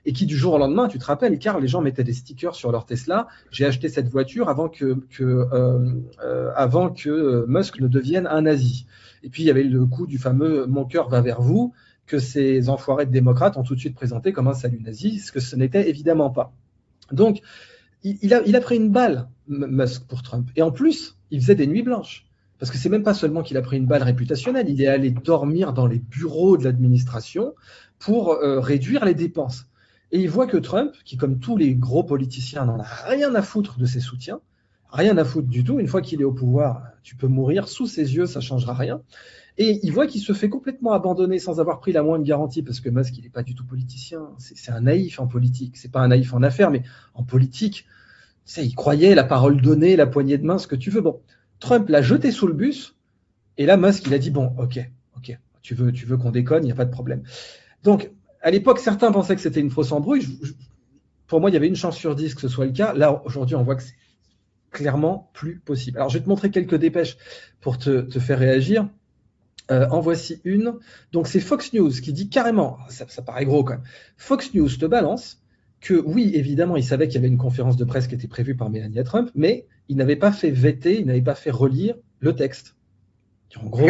Et qui, du jour au lendemain, tu te rappelles, car les gens mettaient des stickers sur leur Tesla, j'ai acheté cette voiture avant que Musk ne devienne un nazi. Et puis, il y avait le coup du fameux « Mon cœur va vers vous », que ces enfoirés de démocrates ont tout de suite présenté comme un salut nazi, ce que ce n'était évidemment pas. Donc, il a pris une balle, Musk, pour Trump. Et en plus, il faisait des nuits blanches. Parce que c'est même pas seulement qu'il a pris une balle réputationnelle, il est allé dormir dans les bureaux de l'administration pour réduire les dépenses. Et il voit que Trump, qui comme tous les gros politiciens n'en a rien à foutre de ses soutiens, rien à foutre du tout, une fois qu'il est au pouvoir, tu peux mourir sous ses yeux, ça ne changera rien. Et il voit qu'il se fait complètement abandonner sans avoir pris la moindre garantie, parce que Musk, il n'est pas du tout politicien. C'est un naïf en politique. C'est pas un naïf en affaires, mais en politique, tu sais, il croyait la parole donnée, la poignée de main, ce que tu veux. Bon, Trump l'a jeté sous le bus, et là, Musk, il a dit, bon, ok, tu veux qu'on déconne, il n'y a pas de problème. Donc, à l'époque, certains pensaient que c'était une fausse embrouille. Pour moi, il y avait une chance sur 10 que ce soit le cas. Là, aujourd'hui, on voit que c'est clairement plus possible. Alors, je vais te montrer quelques dépêches pour te faire réagir. En voici une. Donc, c'est Fox News qui dit carrément, ça paraît gros quand même, Fox News te balance que oui, évidemment, il savait qu'il y avait une conférence de presse qui était prévue par Melania Trump, mais il n'avait pas fait vêter, il n'avait pas fait relire le texte. En gros,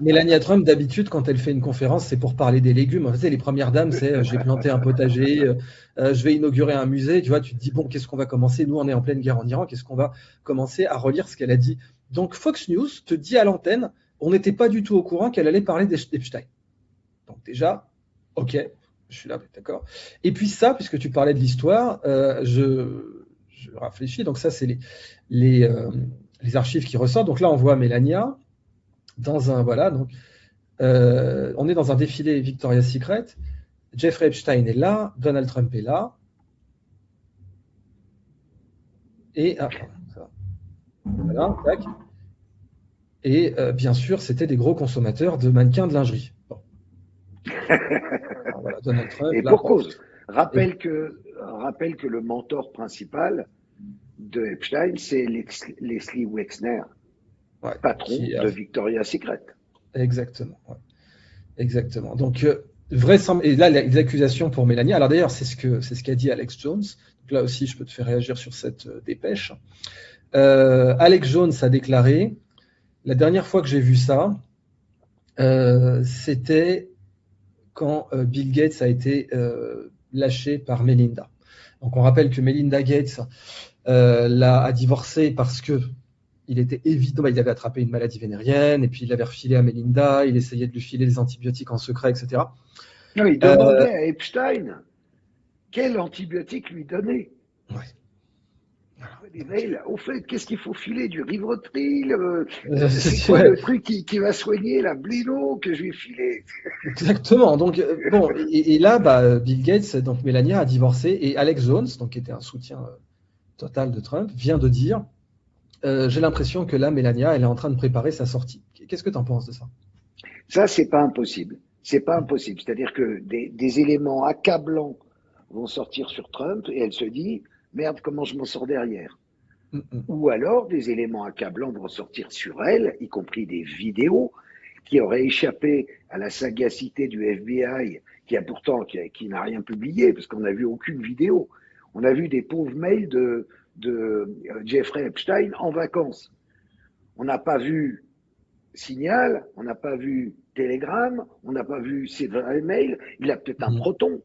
Melania Trump, d'habitude, quand elle fait une conférence, c'est pour parler des légumes. Tu sais, les premières dames, c'est j'ai planté un potager, je vais inaugurer un musée. Tu vois, tu te dis, bon, qu'est-ce qu'on va commencer? Nous, on est en pleine guerre en Iran, qu'est-ce qu'on va commencer à relire ce qu'elle a dit? Donc, Fox News te dit à l'antenne, on n'était pas du tout au courant qu'elle allait parler d'Epstein. Donc, déjà, ok, Je suis là, d'accord. Et puis ça, puisque tu parlais de l'histoire, je réfléchis. Donc ça, c'est les archives qui ressortent. Donc là, on voit Melania dans un donc on est dans un défilé Victoria's Secret. Jeffrey Epstein est là, Donald Trump est là. Et voilà, tac. Et bien sûr, c'était des gros consommateurs de mannequins de lingerie. Bon. Voilà, Donald Trump. Et là, pour cause. Rappelle que le mentor principal de Epstein, c'est Leslie Wexner, patron de Victoria's Secret. Exactement. Ouais. Exactement. Donc, et là, les accusations pour Melania. Alors d'ailleurs, c'est ce qu'a dit Alex Jones. Donc là aussi, je peux te faire réagir sur cette dépêche. Alex Jones a déclaré, la dernière fois que j'ai vu ça, c'était quand Bill Gates a été lâché par Melinda. Donc on rappelle que Melinda Gates a divorcé parce que il était évident, il avait attrapé une maladie vénérienne et puis il l'avait refilé à Melinda, il essayait de lui filer des antibiotiques en secret, etc. Non, il demandait à Epstein quel antibiotique lui donner. Ouais. Des mails, au fait, qu'est-ce qu'il faut filer? Du Rivotril c'est quoi le truc qui va soigner la bléno que je vais filer? Exactement. Donc, bon, et là, Bill Gates, donc Melania a divorcé et Alex Jones, donc, qui était un soutien total de Trump, vient de dire j'ai l'impression que là, Melania, elle est en train de préparer sa sortie. Qu'est-ce que tu en penses de ça? Ça, c'est pas impossible. C'est pas impossible. C'est-à-dire que des éléments accablants vont sortir sur Trump et elle se dit merde, comment je m'en sors derrière? Ou alors des éléments accablants vont sortir sur elle, y compris des vidéos qui auraient échappé à la sagacité du FBI, qui n'a rien publié, parce qu'on n'a vu aucune vidéo. On a vu des pauvres mails de Jeffrey Epstein en vacances. On n'a pas vu Signal, on n'a pas vu Telegram, on n'a pas vu ses vrais mails. Il a peut-être un proton.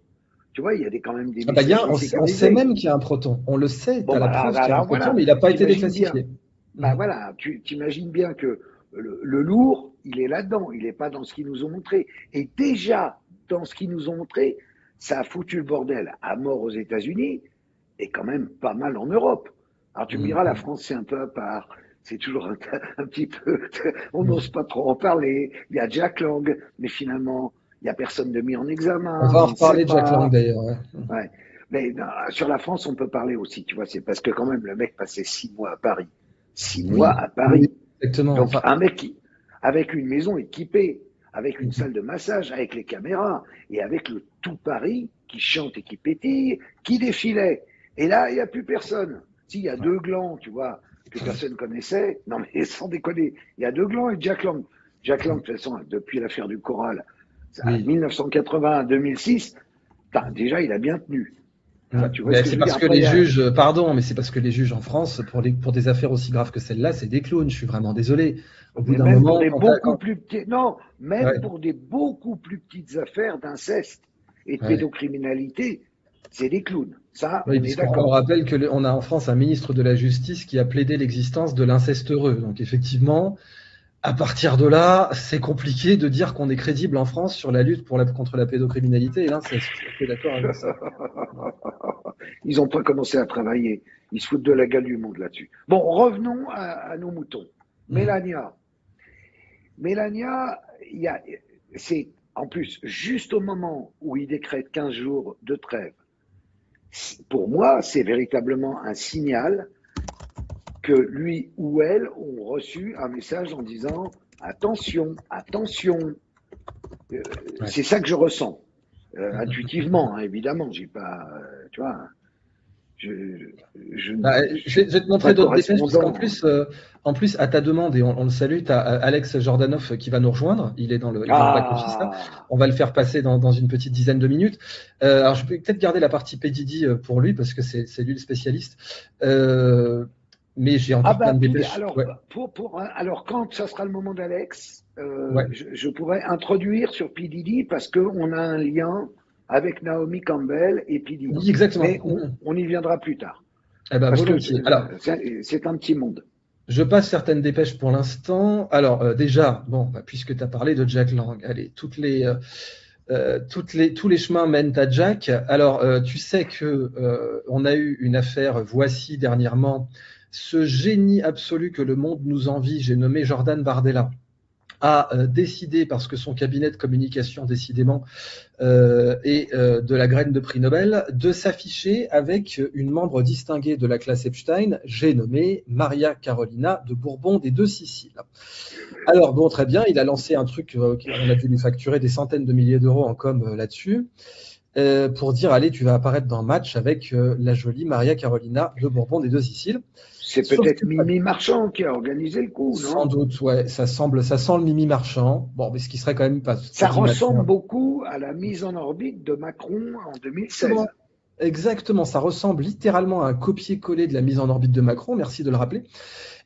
Tu vois, il y a quand même des messages. On sait même qu'il y a un proton. On le sait, tu as la preuve qu'il y a un proton, mais il n'a pas été déclassifié. Voilà, tu t'imagines bien que le lourd, il est là-dedans, il n'est pas dans ce qu'ils nous ont montré. Et déjà, dans ce qu'ils nous ont montré, ça a foutu le bordel à mort aux États-Unis et quand même pas mal en Europe. Alors tu me diras, la France, c'est un peu à part. C'est toujours un petit peu... On n'ose pas trop en parler. Il y a Jack Lang, mais finalement... Il n'y a personne de mis en examen. On va en reparler de Jack Lang d'ailleurs. Ouais. Mais non, sur la France, on peut parler aussi, tu vois, c'est parce que quand même le mec passait 6 mois à Paris. 6 mois à Paris. Oui, exactement. Donc un mec avec une maison équipée, avec une salle de massage, avec les caméras, et avec le tout Paris qui chante et qui pétille, qui défilait. Et là, il n'y a plus personne. S'il y a 2 glands, tu vois, que personne connaissait, non mais sans déconner, il y a 2 glands et Jack Lang. Jack Lang, de toute façon, depuis l'affaire du Choral, 1980 à 2006, déjà il a bien tenu. Enfin, c'est parce que les juges, pardon, mais c'est parce que les juges en France, pour des affaires aussi graves que celle-là, c'est des clowns. Je suis vraiment désolé. Au bout d'un moment, pour des beaucoup plus petites affaires d'inceste et de pédocriminalité, c'est des clowns. Ça, on est d'accord. On rappelle qu'on a en France un ministre de la Justice qui a plaidé l'existence de l'inceste heureux. Donc effectivement, à partir de là, c'est compliqué de dire qu'on est crédible en France sur la lutte contre la pédocriminalité. Et là, je suis d'accord avec ça. Ils n'ont pas commencé à travailler. Ils se foutent de la gueule du monde là-dessus. Bon, revenons à nos moutons. Melania, c'est en plus juste au moment où il décrète 15 jours de trêve. Pour moi, c'est véritablement un signal que lui ou elle ont reçu un message en disant attention, attention. C'est ça que je ressens. Intuitivement, hein, évidemment, j'ai pas, tu vois. Je vais te montrer d'autres dépêches parce qu'en plus, à ta demande, et on le salue, tu as Alex Jordanov qui va nous rejoindre. Il est dans le back-office là. On va le faire passer dans une petite dizaine de minutes. Alors, je peux peut-être garder la partie P. pour lui parce que c'est lui le spécialiste. Mais j'ai encore plein de dépêches. Alors, quand ça sera le moment d'Alex, je pourrais introduire sur P. Diddy parce qu'on a un lien avec Naomi Campbell et P. Diddy. Oui, exactement. Mais on y viendra plus tard. Alors, c'est un petit monde. Je passe certaines dépêches pour l'instant. Alors, déjà, puisque tu as parlé de Jack Lang, allez, toutes les tous les chemins mènent à Jack. Alors, tu sais que on a eu une affaire Voici dernièrement. Ce génie absolu que le monde nous envie, j'ai nommé Jordan Bardella, a décidé, parce que son cabinet de communication, décidément, est de la graine de prix Nobel, de s'afficher avec une membre distinguée de la classe Epstein, j'ai nommé Maria Carolina de Bourbon des Deux Siciles. Alors, bon, très bien, il a lancé un truc, on a dû lui facturer des centaines de milliers d'euros en com là-dessus, pour dire, allez, tu vas apparaître dans Match avec la jolie Maria Carolina de Bourbon des Deux Siciles. C'est peut-être Mimi Marchand qui a organisé le coup, non? Sans doute, ouais, ça sent le Mimi Marchand. Bon, mais ce qui serait quand même pas. Ça ressemble beaucoup à la mise en orbite de Macron en 2016. Exactement, ça ressemble littéralement à un copier-coller de la mise en orbite de Macron, merci de le rappeler.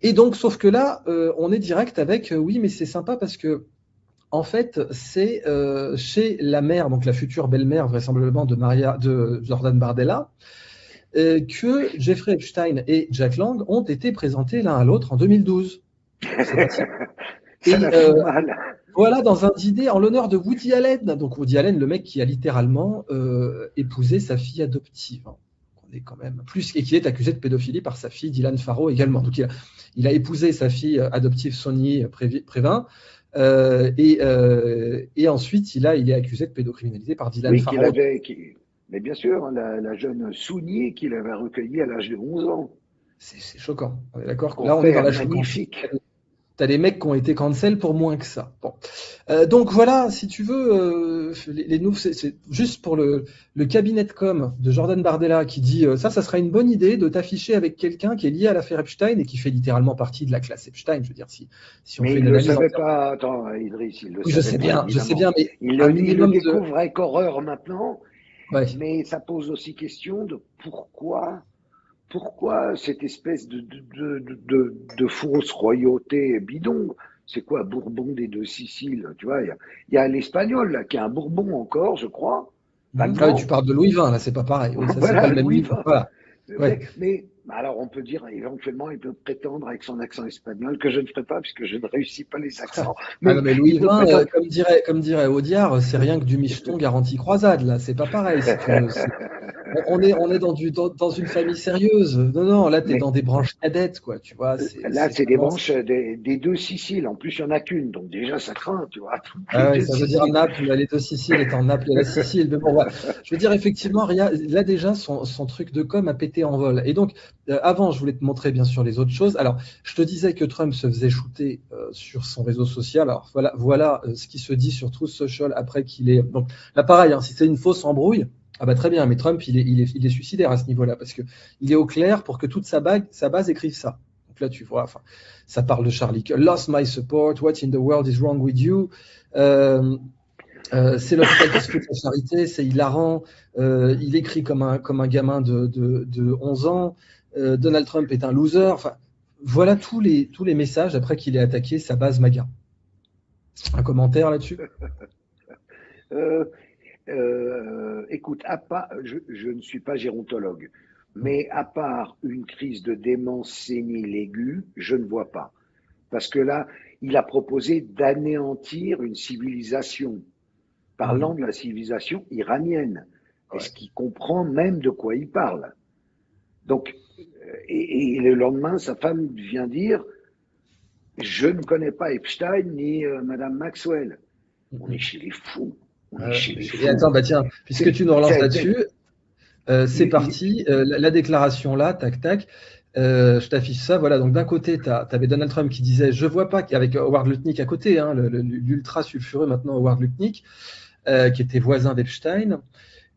Et donc, sauf que là, on est direct avec, oui, mais c'est sympa parce que, en fait, c'est chez la mère, donc la future belle-mère vraisemblablement de Jordan Bardella, que Jeffrey Epstein et Jack Lang ont été présentés l'un à l'autre en 2012. Ça l'a fait mal. Voilà, dans un dîner en l'honneur de Woody Allen. Donc Woody Allen, le mec qui a littéralement épousé sa fille adoptive. On est quand même plus, et qui est accusé de pédophilie par sa fille Dylan Farrow également. Donc il a épousé sa fille adoptive Sonny Prévin. Et ensuite il est accusé de pédocriminalité par Dylan Farrow. Mais bien sûr, la jeune Sounier qu'il avait recueillie à l'âge de 11 ans. C'est choquant. On est d'accord. Là, on est dans la magnifique. T'as des mecs qui ont été cancel pour moins que ça. Bon. Donc voilà, si tu veux, les nouveaux, c'est juste pour le cabinet de com de Jordan Bardella qui dit ça sera une bonne idée de t'afficher avec quelqu'un qui est lié à l'affaire Epstein et qui fait littéralement partie de la classe Epstein. Je veux dire, si on fait une analyse. Mais il ne le savait pas. Attends, Idriss, il le savait. Je sais bien, mais il le découvre avec horreur maintenant. Ouais. Mais ça pose aussi question de pourquoi cette espèce de fausse royauté bidon. C'est quoi, Bourbon des Deux Siciles? Tu vois, il y a l'Espagnol là qui a un Bourbon encore, je crois. Tu parles de Louis XX là, c'est pas pareil. Oui, ça, voilà, c'est pas le même livre. Voilà. Ouais. Mais alors on peut dire éventuellement il peut prétendre avec son accent espagnol, que je ne ferai pas puisque je ne réussis pas les accents. Mais Louis XX, comme dirait Audiard, c'est rien que du micheton garantie croisade là, c'est pas pareil. Si tu veux. On est dans une famille sérieuse. Non, là t'es dans des branches cadettes quoi, tu vois. Là c'est des branches des Deux Siciles. En plus il y en a qu'une, donc déjà ça craint, tu vois. Ça veut dire Naples, les Deux Siciles étant Naples et la Sicile. Mais bon, voilà. Je veux dire effectivement, là déjà son truc de com a pété en vol. Et donc avant, je voulais te montrer bien sûr les autres choses. Alors, je te disais que Trump se faisait shooter sur son réseau social. Alors voilà ce qui se dit sur Truth Social après qu'il est. Donc là, pareil, si c'est une fausse embrouille. Ah bah très bien, mais Trump, il est suicidaire à ce niveau-là, parce que il est au clair pour que toute sa base écrive ça. Donc là, tu vois, ça parle de Charlie. Lost my support, what in the world is wrong with you? C'est l'hôpital qui se fout de la charité, c'est hilarant. Il écrit comme un gamin de 11 ans. Donald Trump est un loser. Enfin, voilà tous les messages après qu'il ait attaqué sa base MAGA. Un commentaire là-dessus? Écoute, je ne suis pas gérontologue, mais à part une crise de démence sénile aiguë, je ne vois pas. Parce que là, il a proposé d'anéantir une civilisation, parlant de la civilisation iranienne. Ouais. Est-ce qu'il comprend même de quoi il parle? Donc, et le lendemain, sa femme vient dire « Je ne connais pas Epstein ni Madame Maxwell. » On est chez les fous. Et attends, tiens, puisque tu nous relances là-dessus, c'est parti. La déclaration là, tac, tac. Je t'affiche ça. Voilà. Donc d'un côté, tu avais Donald Trump qui disait, je vois pas, avec Howard Lutnick à côté, l'ultra sulfureux maintenant Howard Lutnick, qui était voisin d'Epstein.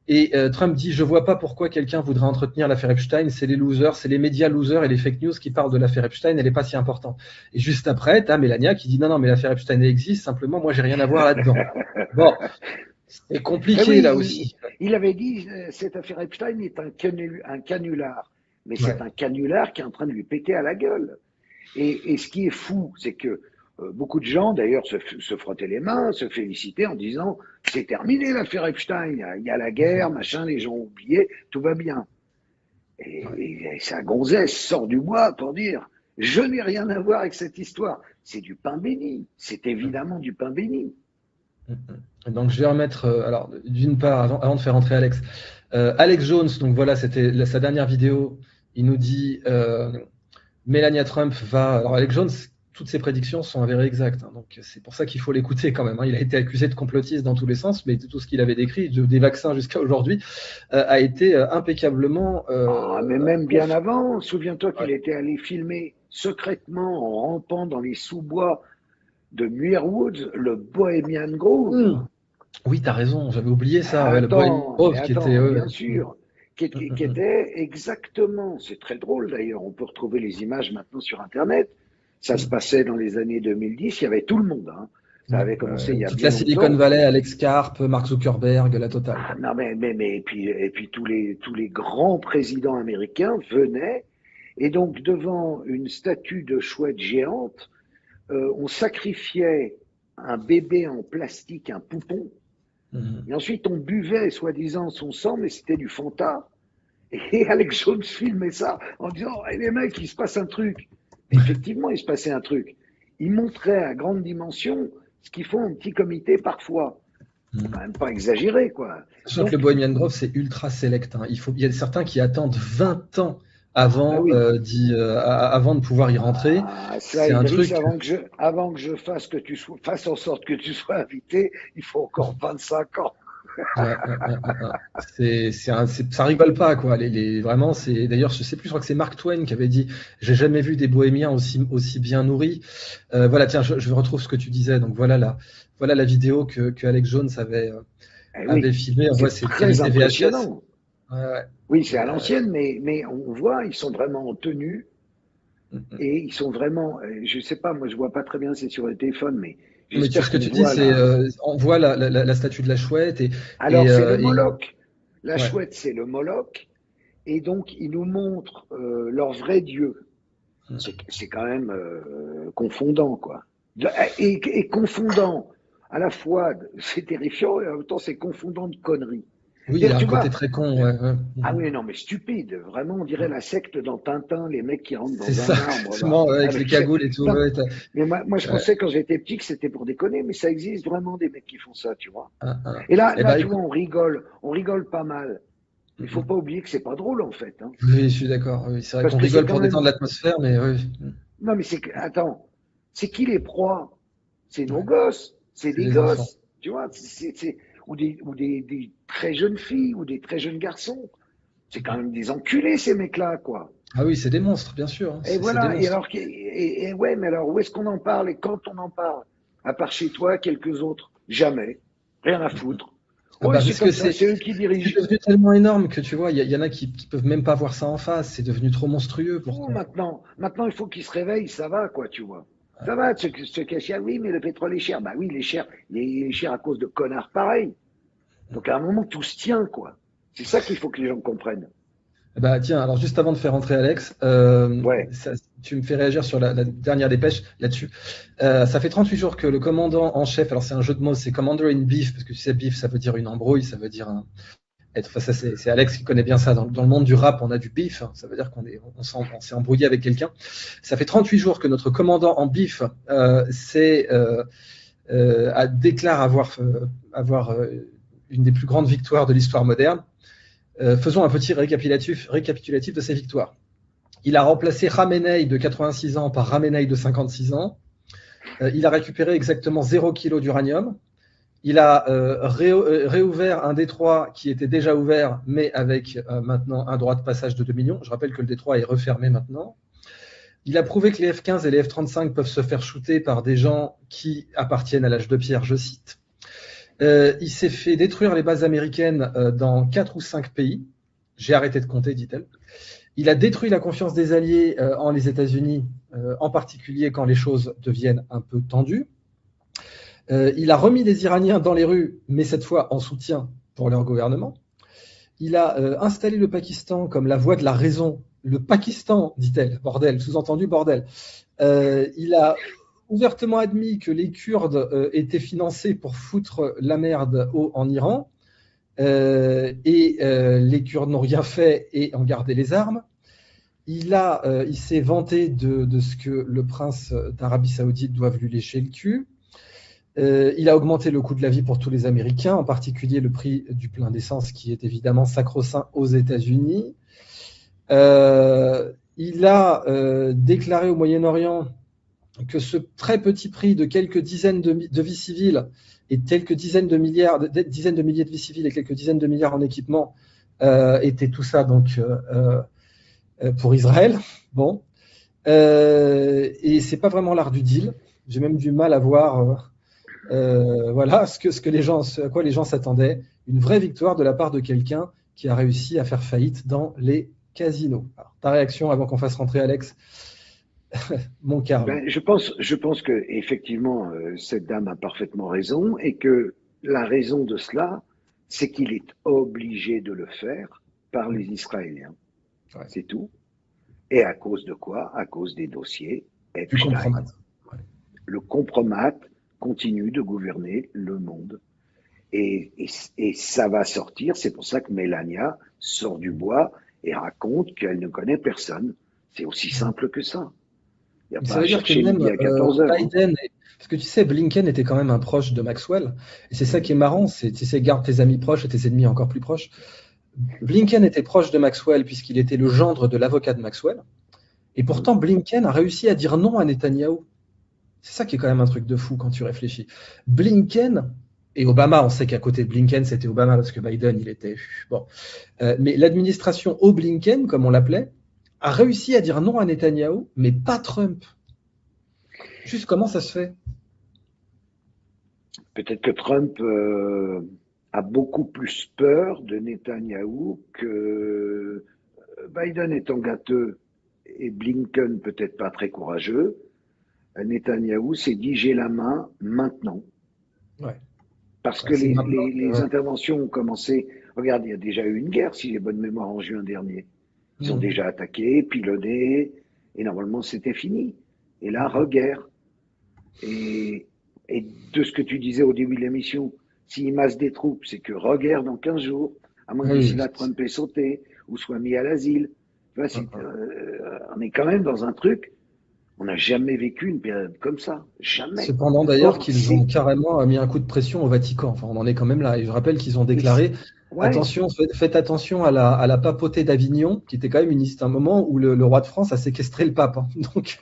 Et Trump dit, je vois pas pourquoi quelqu'un voudrait entretenir l'affaire Epstein. C'est les losers, c'est les médias losers et les fake news qui parlent de l'affaire Epstein. Elle est pas si importante. Et juste après, t'as Melania qui dit, non, mais l'affaire Epstein elle existe. Simplement, moi, j'ai rien à voir là-dedans. Bon. C'est compliqué là aussi. Il avait dit cette affaire Epstein est un canular, mais c'est un canular qui est en train de lui péter à la gueule. Et ce qui est fou, c'est que beaucoup de gens d'ailleurs se frottaient les mains, se félicitaient en disant c'est terminé l'affaire Epstein, il y a la guerre, machin, les gens ont oublié, tout va bien. Et sa gonzesse sort du bois pour dire je n'ai rien à voir avec cette histoire. C'est du pain béni, c'est évidemment du pain béni. Donc je vais remettre, alors d'une part, avant de faire entrer Alex, Alex Jones, donc voilà, c'était sa dernière vidéo, il nous dit Melania Trump va. Alors Alex Jones, toutes ses prédictions sont avérées exactes, hein, donc c'est pour ça qu'il faut l'écouter quand même, hein. Il a été accusé de complotiste dans tous les sens, mais tout ce qu'il avait décrit, des vaccins jusqu'à aujourd'hui, a été impeccablement. Mais même bien avant, souviens-toi qu'il était allé filmer secrètement en rampant dans les sous-bois de Muir Woods, le Bohemian Grove. Oui, tu as raison, j'avais oublié ça. Attends, le Bohemian Grove qui était. bien sûr, qui était exactement, c'est très drôle d'ailleurs, on peut retrouver les images maintenant sur Internet. Ça se passait dans les années 2010, il y avait tout le monde. Hein. Ça avait commencé il y a toute bien la Silicon Valley, Alex Karp, Mark Zuckerberg, la totale. Non, mais et puis tous les grands présidents américains venaient, et donc devant une statue de chouette géante, on sacrifiait un bébé en plastique, un poupon, et ensuite on buvait soi-disant son sang, mais c'était du Fanta. Et Alex Jones filmait ça en disant hey, les mecs, il se passe un truc. Effectivement, il se passait un truc. Il montrait à grande dimension ce qu'ils font en petit comité parfois. Faut quand même pas exagérer, quoi. Sachant que le Bohemian Grove, c'est ultra select. Hein. Il y a certains qui attendent 20 ans avant, avant de pouvoir y rentrer. C'est un truc. Avant que je fasse fasse en sorte que tu sois invité, il faut encore 25 ans. Ça rigole pas, quoi. Vraiment, d'ailleurs, je sais plus, je crois que c'est Mark Twain qui avait dit j'ai jamais vu des bohémiens aussi bien nourris. Voilà, tiens, je retrouve ce que tu disais. Donc voilà la vidéo que Alex Jones avait filmée. On voit c'est très impressionnant. Ouais. Oui, c'est à l'ancienne, mais on voit, ils sont vraiment en tenue et ils sont vraiment. Je sais pas, moi je vois pas très bien, c'est sur le téléphone, mais. Mais tout ce que tu dis, c'est on voit la statue de la chouette alors c'est le Moloch. La chouette, c'est le Moloch, et donc ils nous montrent leur vrai dieu. C'est quand même confondant, quoi. Et confondant à la fois, c'est terrifiant et en même temps c'est confondant de conneries. Oui, il y a un côté très con. Ah oui, non, mais stupide. Vraiment, on dirait la secte dans Tintin, les mecs qui rentrent dans un arbre. Avec les cagoules et tout. Mais moi je pensais quand j'étais petit que c'était pour déconner, mais ça existe vraiment des mecs qui font ça, tu vois. Et là, tu vois, on rigole pas mal. Il faut pas oublier que c'est pas drôle, en fait. Hein. Oui, je suis d'accord. Oui, c'est vrai qu'on rigole pour détendre l'atmosphère, mais oui. Non, mais attends, c'est qui les proies? C'est nos gosses, c'est des gosses. Enfants. Tu vois, ou des très jeunes filles, ou des très jeunes garçons. C'est quand même des enculés, ces mecs-là, quoi. Ah oui, c'est des monstres, bien sûr. Hein. Et voilà, mais alors où est-ce qu'on en parle et quand on en parle? À part chez toi, quelques autres? Jamais. Rien à foutre. C'est eux qui dirigent. C'est devenu tellement énorme que tu vois, il y en a qui peuvent même pas voir ça en face. C'est devenu trop monstrueux. Maintenant, il faut qu'ils se réveillent, ça va, quoi, tu vois. Ça va, ceux qui achètent, oui, mais le pétrole est cher. Bah oui, il est cher à cause de connards pareils. Donc à un moment, tout se tient, quoi. C'est ça qu'il faut que les gens comprennent. Bah tiens, alors juste avant de faire entrer Alex, tu me fais réagir sur la dernière dépêche là-dessus. Ça fait 38 jours que le commandant en chef, alors c'est un jeu de mots, c'est Commander in Beef, parce que tu sais, beef, ça veut dire une embrouille, ça veut dire c'est Alex qui connaît bien ça. Dans le monde du rap, on a du beef, hein, ça veut dire on s'est embrouillé avec quelqu'un. Ça fait 38 jours que notre commandant en beef déclare avoir une des plus grandes victoires de l'histoire moderne. Faisons un petit récapitulatif de ses victoires. Il a remplacé Khamenei de 86 ans par Khamenei de 56 ans. Il a récupéré exactement 0 kg d'uranium. Il a réouvert un détroit qui était déjà ouvert, mais avec maintenant un droit de passage de 2 millions. Je rappelle que le détroit est refermé maintenant. Il a prouvé que les F-15 et les F-35 peuvent se faire shooter par des gens qui appartiennent à l'âge de pierre, je cite. Il s'est fait détruire les bases américaines dans 4 ou 5 pays. J'ai arrêté de compter, dit-elle. Il a détruit la confiance des alliés en les États-Unis, en particulier quand les choses deviennent un peu tendues. Il a remis les Iraniens dans les rues, mais cette fois en soutien pour leur gouvernement. Il a installé le Pakistan comme la voie de la raison. Le Pakistan, dit-elle, bordel, sous-entendu bordel. Il a ouvertement admis que les Kurdes étaient financés pour foutre la merde en Iran, et les Kurdes n'ont rien fait et ont gardé les armes. Il s'est vanté de ce que le prince d'Arabie Saoudite doive lui lécher le cul. Il a augmenté le coût de la vie pour tous les Américains, en particulier le prix du plein d'essence qui est évidemment sacro-saint aux États-Unis. Il a déclaré au Moyen-Orient que ce très petit prix de quelques dizaines de vies civiles et quelques dizaines de milliers de vies civiles et quelques dizaines de milliards en équipement était tout ça donc pour Israël. Bon, et c'est pas vraiment l'art du deal. J'ai même du mal à voir voilà ce à quoi les gens s'attendaient. Une vraie victoire de la part de quelqu'un qui a réussi à faire faillite dans les casinos. Alors, ta réaction avant qu'on fasse rentrer Alex? Mon Karl. Je pense que effectivement cette dame a parfaitement raison et que la raison de cela, c'est qu'il est obligé de le faire par les Israéliens. Ouais. C'est tout. Et à cause de quoi? À cause des dossiers Epstein. Le compromat continue de gouverner le monde. Et ça va sortir. C'est pour ça que Melania sort du bois et raconte qu'elle ne connaît personne. C'est aussi simple que ça. Ça veut dire que même Biden, parce que tu sais, Blinken était quand même un proche de Maxwell, et c'est ça qui est marrant, c'est tu sais, garde tes amis proches et tes ennemis encore plus proches. Blinken était proche de Maxwell puisqu'il était le gendre de l'avocat de Maxwell, et pourtant Blinken a réussi à dire non à Netanyahou. C'est ça qui est quand même un truc de fou quand tu réfléchis. Blinken et Obama, on sait qu'à côté de Blinken, c'était Obama parce que Biden, il était bon. Mais l'administration au Blinken, comme on l'appelait, a réussi à dire non à Netanyahou, mais pas Trump. Juste comment ça se fait? Peut-être que Trump a beaucoup plus peur de Netanyahou que Biden étant gâteux et Blinken peut-être pas très courageux. Netanyahou s'est dit j'ai la main maintenant. Ouais. Parce que les interventions ont commencé. Regarde, il y a déjà eu une guerre, si j'ai bonne mémoire, en juin dernier. Ils ont déjà attaqué, pilonné, et normalement c'était fini. Et là, re-guerre. Et de ce que tu disais au début de l'émission, s'il masse des troupes, c'est que re-guerre dans 15 jours, à moins que d'ici là Trump ait sauté ou soit mis à l'asile. On est quand même dans un truc, on n'a jamais vécu une période comme ça. Jamais. Cependant, d'ailleurs, qu'ils ont carrément mis un coup de pression au Vatican. Enfin, on en est quand même là. Et je rappelle qu'ils ont déclaré attention, faites attention à la papauté d'Avignon, qui était quand même un moment où le roi de France a séquestré le pape. Hein. Donc,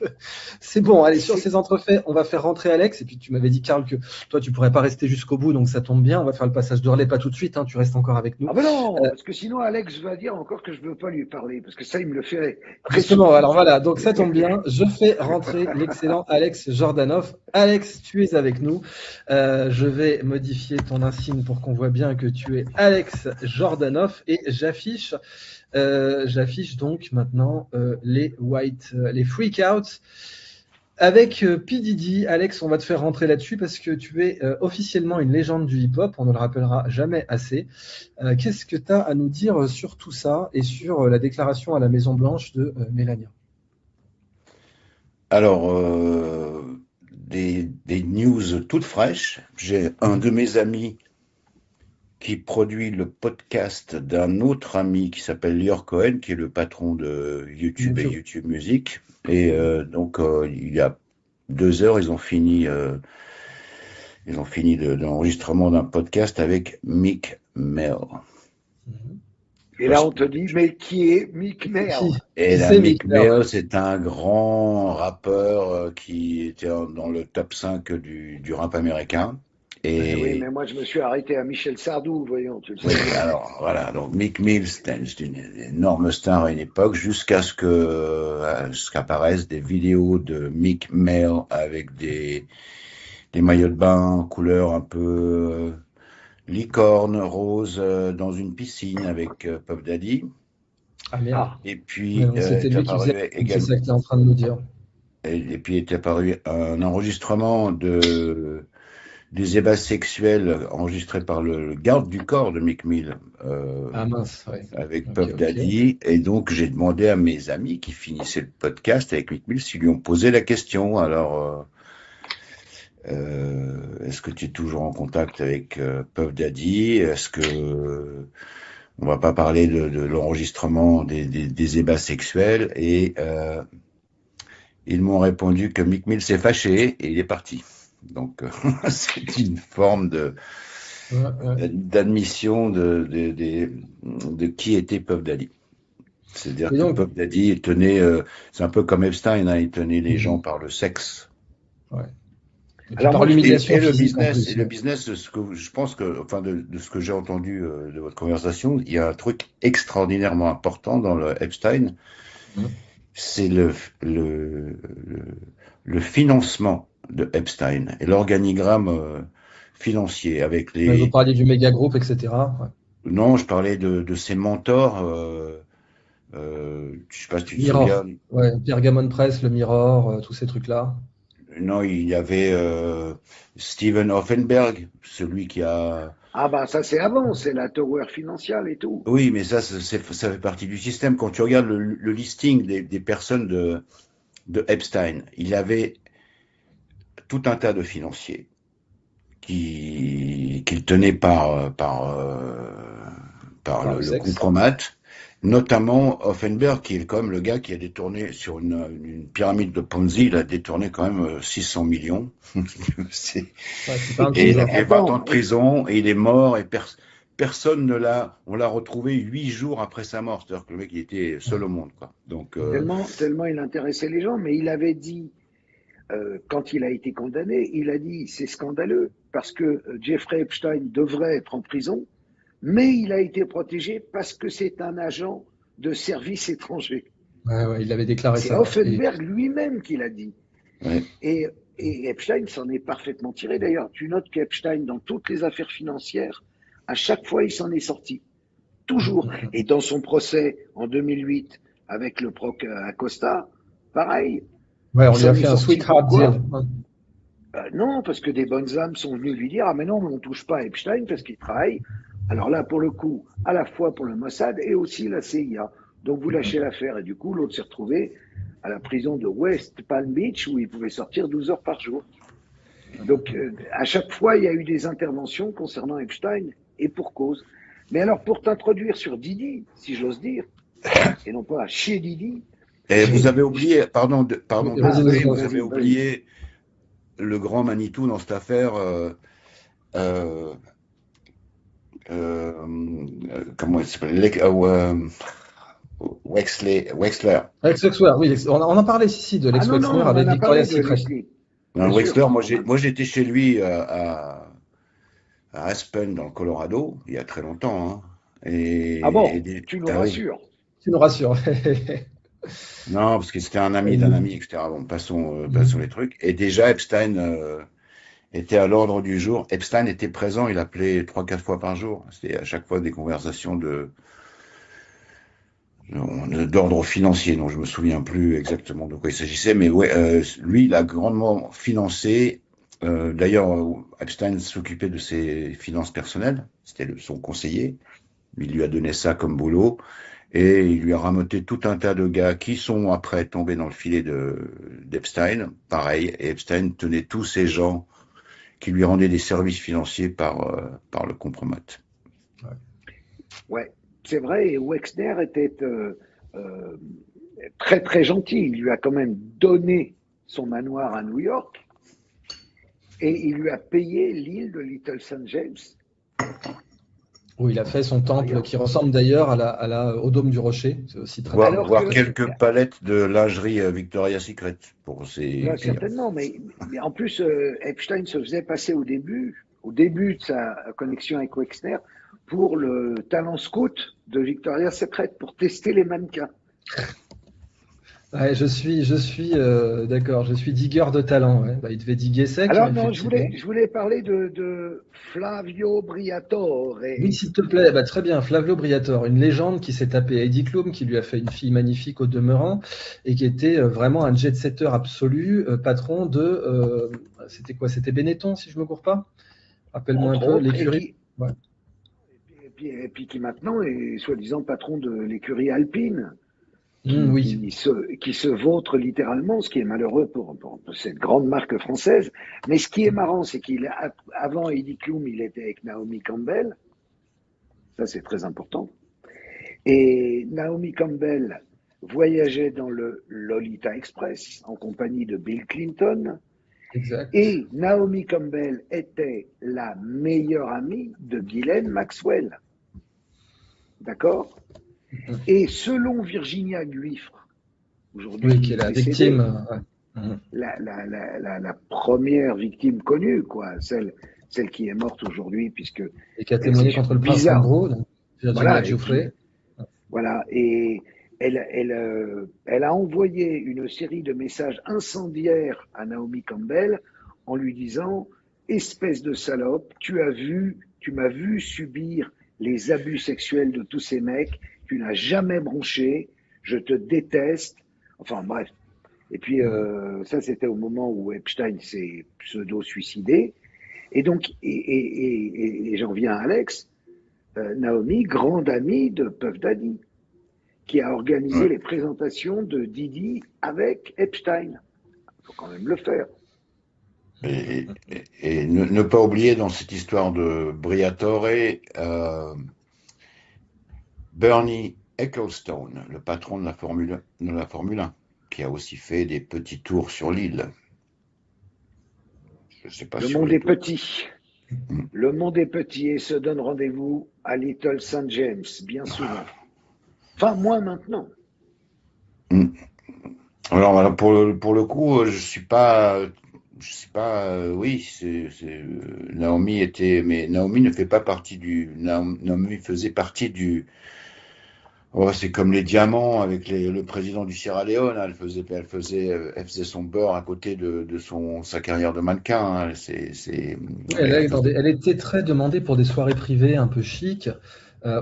c'est bon. Allez, sur ces entrefaits, on va faire rentrer Alex. Et puis, tu m'avais dit, Karl, que toi, tu pourrais pas rester jusqu'au bout. Donc, ça tombe bien. On va faire le passage d'Orlé, pas tout de suite. Hein, tu restes encore avec nous. Ah ben non, parce que sinon, Alex va dire encore que je ne veux pas lui parler. Parce que ça, il me le fait. Justement, alors voilà. Donc, ça tombe bien. Je fais rentrer l'excellent Alex Jordanov. Alex, tu es avec nous. Je vais modifier ton insigne pour qu'on voit bien que tu es Alex Jordanov et j'affiche donc maintenant les freakouts avec P. Diddy. Alex, on va te faire rentrer là-dessus parce que tu es officiellement une légende du hip-hop, on ne le rappellera jamais assez. Qu'est-ce que tu as à nous dire sur tout ça et sur la déclaration à la Maison-Blanche de Melania? Alors, des news toutes fraîches. J'ai un de mes amis qui produit le podcast d'un autre ami qui s'appelle Lior Cohen, qui est le patron de YouTube et YouTube Music. Et donc, il y a 2 heures, ils ont fini l'enregistrement d'un podcast avec Meek Mill. Et là, on te dit, mais qui est Meek Mill? Et là, Meek Mill, c'est un grand rappeur qui était dans le top 5 du rap américain. Et... Oui, mais moi, je me suis arrêté à Michel Sardou, voyons. Tu le sais. Oui, alors, voilà. Donc, Meek Mill, c'était une énorme star à une époque, jusqu'à ce qu'apparaissent des vidéos de Meek Mill avec des maillots de bain couleur un peu licorne, rose, dans une piscine avec Puff Daddy. Ah merde. Et puis, c'était lui qui faisait également... C'est ça que tu es en train de nous dire. Et puis, est apparu un enregistrement des ébats sexuels enregistrés par le garde du corps de Meek Mill avec Puff Daddy. Et donc, j'ai demandé à mes amis qui finissaient le podcast avec Meek Mill s'ils lui ont posé la question. Alors, est-ce que tu es toujours en contact avec Puff Daddy? Est-ce que on va pas parler de l'enregistrement des ébats sexuels? Et ils m'ont répondu que Meek Mill s'est fâché et il est parti. Donc, c'est une forme d'admission de qui était Puff Daddy. C'est-à-dire que donc, Puff Daddy tenait, c'est un peu comme Epstein, hein, il tenait les gens par le sexe. Ouais. Et Alors, par l'humiliation physique en plus. Et le business, de ce que je pense que, enfin, de ce que j'ai entendu de votre conversation, il y a un truc extraordinairement important dans le Epstein, c'est le, le financement de Epstein et l'organigramme financier avec Ouais, vous les. parliez du méga groupe, etc. Ouais. Non, je parlais de ses mentors. Je sais pas si tu te souviens. Mirror, ouais, Pergamon Press, le Mirror, tous ces trucs-là. Non, il y avait Steven Hoffenberg, celui qui a. ah bah ça c'est avant, c'est la Tower financière et tout. Oui, mais ça fait partie du système. Quand tu regardes le listing des personnes de Epstein, il avait tout un tas de financiers qu'il tenait par Par le le sexe. compromat, notamment Offenberg, qui est quand même le gars qui a détourné sur une pyramide de Ponzi, il a détourné quand même 600 millions. Ouais, c'est pas un Et petit il a joueur. fait 20 ans de prison et il est mort et personne ne l'a. On l'a retrouvé 8 jours après sa mort. C'est-à-dire que le mec, il était seul au monde, quoi. Donc, Tellement il intéressait les gens, mais il avait dit, quand il a été condamné, il a dit c'est scandaleux parce que Jeffrey Epstein devrait être en prison, mais il a été protégé parce que c'est un agent de service étranger. Ouais, il avait déclaré C'est ça. Ouais. Offenberg lui-même qui l'a dit. ouais. Et, et Epstein s'en est parfaitement tiré. D'ailleurs, tu notes qu'Epstein, dans toutes les affaires financières, à chaque fois, il s'en est sorti. Toujours. Et dans son procès en 2008 avec le proc Acosta, pareil. Ouais, on Il lui a s'en est fait un sorti. sweetheart Pourquoi? deal. Non, parce que des bonnes âmes sont venues lui dire ah mais non, mais on touche pas à Epstein parce qu'il travaille. Alors là, pour le coup, à la fois pour le Mossad et aussi la CIA. Donc vous lâchez l'affaire et du coup, l'autre s'est retrouvé à la prison de West Palm Beach où il pouvait sortir 12 heures par jour. Donc à chaque fois, il y a eu des interventions concernant Epstein et pour cause. Mais alors pour t'introduire sur Didi, si j'ose dire, et non pas chez Didi. Et vous avez oublié, pardon de Vas-y, couper, vas-y, vous vas-y. avez oublié le grand Manitou dans cette affaire. Euh, comment il s'appelle Wexler. Lex Wexner, oui, on en parlait ici de Ah Lex non, non, Wexner on en avec a parlé Victoria's de Secret. Leslie. Non, Bien sûr. Wexler, moi j'étais chez lui à Aspen dans le Colorado il y a très longtemps, hein. Ah bon, tu nous Ah oui. rassures. Tu nous rassures. Non, parce que c'était un ami d'un ami, etc. Bon, passons les trucs. Et déjà, Epstein était à l'ordre du jour. Epstein était présent, il appelait 3-4 fois par jour. C'était à chaque fois des conversations d'ordre financier, dont je me souviens plus exactement de quoi il s'agissait, mais ouais, lui, il a grandement financé. D'ailleurs, Epstein s'occupait de ses finances personnelles, c'était son conseiller. Il lui a donné ça comme boulot et il lui a rameuté tout un tas de gars qui sont après tombés dans le filet d'Epstein. Pareil, et Epstein tenait tous ces gens qui lui rendaient des services financiers par le compromat. Ouais, c'est vrai. Et Wexner était très très gentil. Il lui a quand même donné son manoir à New York et il lui a payé l'île de Little St. James. Où il a fait son temple Regarde. qui ressemble d'ailleurs au Dôme du Rocher. C'est aussi très Voir quelques palettes de lingerie Victoria's Secret pour ses là, clients. certainement, mais en plus, Epstein se faisait passer au début de sa connexion avec Wexner, pour le talent scout de Victoria's Secret, pour tester les mannequins. Ouais, je suis d'accord, je suis digueur de talent. Ouais. Bah, il devait diguer sec, Alors hein, non, effectivement. je voulais parler de Flavio Briatore. Oui, s'il te plaît, bah, très bien. Flavio Briatore, une légende qui s'est tapé Heidi Klum, qui lui a fait une fille magnifique au demeurant, et qui était vraiment un jet-setter absolu, patron de. C'était quoi? C'était Benetton, si je me gourre pas? Rappelle-moi un Entre peu, autres, l'écurie. Ouais. et puis qui maintenant est soi-disant patron de l'écurie alpine, Oui. qui se vautre littéralement, ce qui est malheureux pour cette grande marque française. Mais ce qui est marrant, c'est qu'avant Heidi Klum, il était avec Naomi Campbell. Ça, c'est très important. Et Naomi Campbell voyageait dans le Lolita Express en compagnie de Bill Clinton. Exact. Et Naomi Campbell était la meilleure amie de Ghislaine Maxwell. D'accord? Et selon Virginia Giuffre, aujourd'hui qui est la décédée, victime. la première victime connue, quoi, celle qui est morte aujourd'hui, puisque et qui a témoigné contre le prince Andrew, donc Virginia Giuffre. Voilà, et elle a envoyé une série de messages incendiaires à Naomi Campbell en lui disant « Espèce de salope, tu m'as vu subir les abus sexuels de tous ces mecs, tu n'as jamais bronché, je te déteste. » Enfin bref. Et puis ça, c'était au moment où Epstein s'est pseudo-suicidé. Et donc, et j'en viens à Alex, Naomi, grande amie de Puff Daddy, qui a organisé les présentations de Didi avec Epstein. Il faut quand même le faire. Et ne pas oublier dans cette histoire de Briatore, Bernie Ecclestone, le patron de la Formule 1, qui a aussi fait des petits tours sur l'île. Je sais pas. Le monde est petit. Le monde est petit et se donne rendez-vous à Little St. James, bien souvent. Enfin, moins maintenant. Alors, pour le coup, je sais pas, oui, Naomi était, mais Naomi ne fait pas partie Naomi faisait partie du. Oh, c'est comme les diamants avec le président du Sierra Leone. Elle faisait son beurre à côté de sa carrière de mannequin. Elle était très demandée pour des soirées privées un peu chic,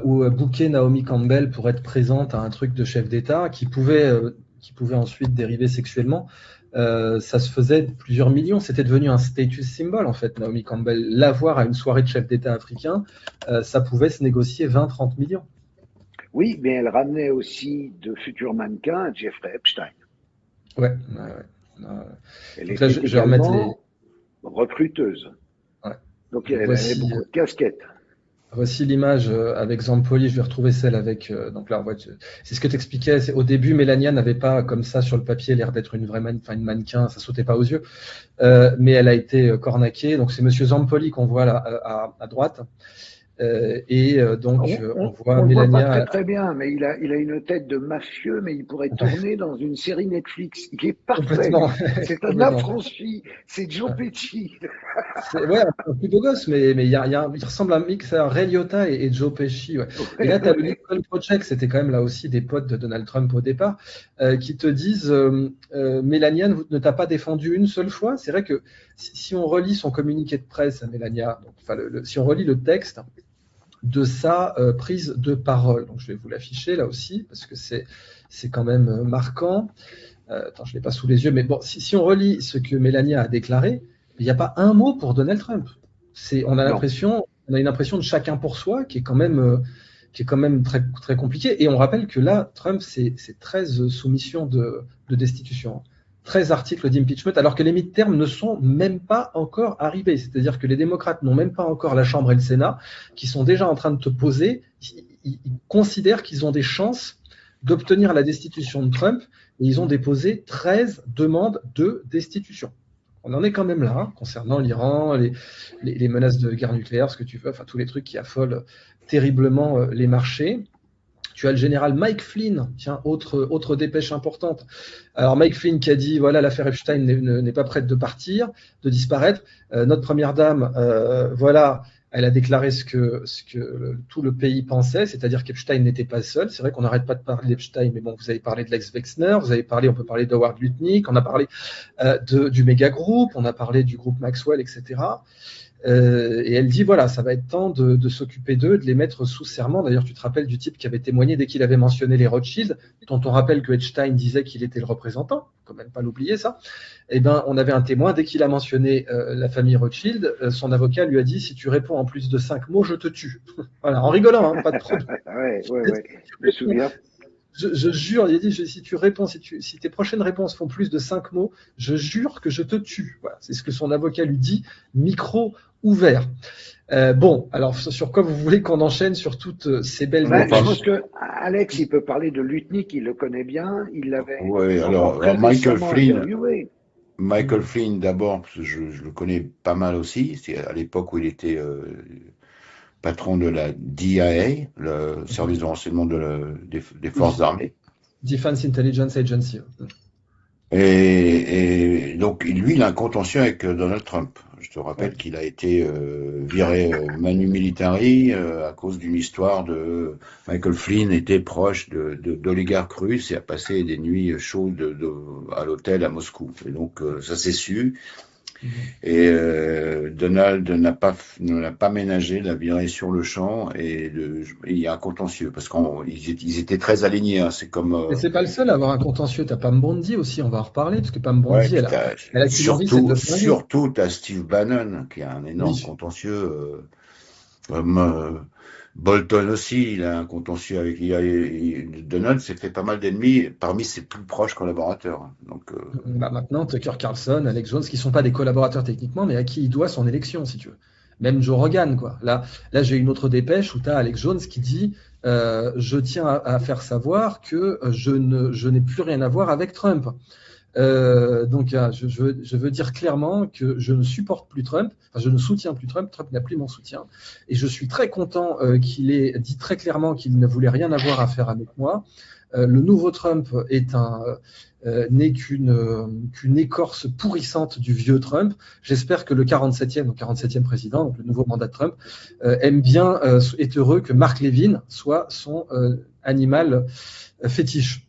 où booker Naomi Campbell pour être présente à un truc de chef d'État qui pouvait ensuite dériver sexuellement. Ça se faisait plusieurs millions. C'était devenu un status symbol en fait. Naomi Campbell, l'avoir à une soirée de chef d'État africain, ça pouvait se négocier 20-30 millions. Oui, mais elle ramenait aussi de futurs mannequins à Jeffrey Epstein. Ouais. Elle donc était là, je vais remettre les recruteuse. Ouais. Donc elle avait beaucoup de casquettes. Voici l'image avec Zampoli. Je vais retrouver celle avec. Donc là, c'est ce que tu expliquais. Au début, Melania n'avait pas comme ça sur le papier l'air d'être une vraie une mannequin. Ça sautait pas aux yeux, mais elle a été cornaquée. Donc c'est Monsieur Zampoli qu'on voit là à droite. Donc on voit Melania. On le voit pas très bien, mais il a une tête de mafieux, mais il pourrait tourner dans une série Netflix. Il est parfait. C'est un affranchi. C'est Joe Pesci. Ouais, un plus beau gosse, mais il ressemble à un mix à Ray Liotta et Joe Pesci. Ouais. Et là, tu as le Lincoln Project, c'était quand même là aussi des potes de Donald Trump au départ, qui te disent Melania ne t'a pas défendu une seule fois. C'est vrai que si on relit son communiqué de presse à Melania, si on relit le texte de sa prise de parole. Donc, je vais vous l'afficher là aussi, parce que c'est quand même marquant. Attends, je ne l'ai pas sous les yeux, mais bon, si on relit ce que Melania a déclaré, il n'y a pas un mot pour Donald Trump. On a une impression de chacun pour soi qui est quand même très, très compliqué. Et on rappelle que là, Trump, c'est 13 soumissions de destitution. 13 articles d'impeachment, alors que les midterms ne sont même pas encore arrivés. C'est-à-dire que les démocrates n'ont même pas encore la Chambre et le Sénat, qui sont déjà en train de te poser. Ils considèrent qu'ils ont des chances d'obtenir la destitution de Trump, et ils ont déposé 13 demandes de destitution. On en est quand même là, concernant l'Iran, les menaces de guerre nucléaire, ce que tu veux, enfin tous les trucs qui affolent terriblement les marchés. Tu as le général Mike Flynn, tiens, autre dépêche importante. Alors Mike Flynn qui a dit, voilà, l'affaire Epstein n'est pas prête de partir, de disparaître. Notre première dame, voilà, elle a déclaré ce que tout le pays pensait, c'est-à-dire qu'Epstein n'était pas seul. C'est vrai qu'on n'arrête pas de parler d'Epstein, mais bon, vous avez parlé de Lex Wexner, on peut parler d'Howard Lutnick, on a parlé du méga groupe, on a parlé du groupe Maxwell, etc. Et elle dit, voilà, ça va être temps de s'occuper d'eux, de les mettre sous serment. D'ailleurs, tu te rappelles du type qui avait témoigné dès qu'il avait mentionné les Rothschild, dont on rappelle que Epstein disait qu'il était le représentant, faut quand même pas l'oublier ça. Eh ben, on avait un témoin, dès qu'il a mentionné la famille Rothschild, son avocat lui a dit, si tu réponds en plus de 5 mots, je te tue. Voilà, en rigolant, hein, pas de problème. ouais, je me souviens. Je jure, il a dit, si tu réponds, si tes prochaines réponses font plus de 5 mots, je jure que je te tue. Voilà, c'est ce que son avocat lui dit, micro ouvert. Bon, alors sur quoi vous voulez qu'on enchaîne sur toutes ces belles je pense que Alex, il peut parler de Lutnick, il le connaît bien, il l'avait. Oui, alors Michael Michael Flynn, d'abord, parce que je le connais pas mal aussi. C'est à l'époque où il était patron de la DIA, le service de renseignement des forces armées. Defense Intelligence Agency. Et donc, lui, il a un contentieux avec Donald Trump. Je te rappelle qu'il a été viré manu militari à cause d'une histoire de Michael Flynn était proche d'oligarques russes et a passé des nuits chaudes à l'hôtel à Moscou. Et donc, ça s'est su. Et Donald ne l'a pas ménagé, l'a viré sur le champ et il y a un contentieux parce qu'ils étaient très alignés. Hein, c'est comme. Mais c'est pas le seul à avoir un contentieux. T'as Pam Bondi aussi, on va en reparler parce que Pam Bondi, elle a surtout t'as Steve Bannon qui a un énorme contentieux. Bolton aussi, il a un contentieux avec Donald s'est fait pas mal d'ennemis parmi ses plus proches collaborateurs. Donc, maintenant, Tucker Carlson, Alex Jones, qui sont pas des collaborateurs techniquement, mais à qui il doit son élection, si tu veux. Même Joe Rogan, quoi. Là j'ai une autre dépêche où tu as Alex Jones qui dit je tiens à faire savoir que je n'ai plus rien à voir avec Trump. Donc je veux dire clairement que je ne supporte plus Trump, je ne soutiens plus Trump, Trump n'a plus mon soutien, et je suis très content qu'il ait dit très clairement qu'il ne voulait rien avoir à faire avec moi. Le nouveau Trump n'est qu'une écorce pourrissante du vieux Trump. J'espère que le 47e président, donc le nouveau mandat de Trump, aime bien, est heureux que Mark Levin soit son animal fétiche.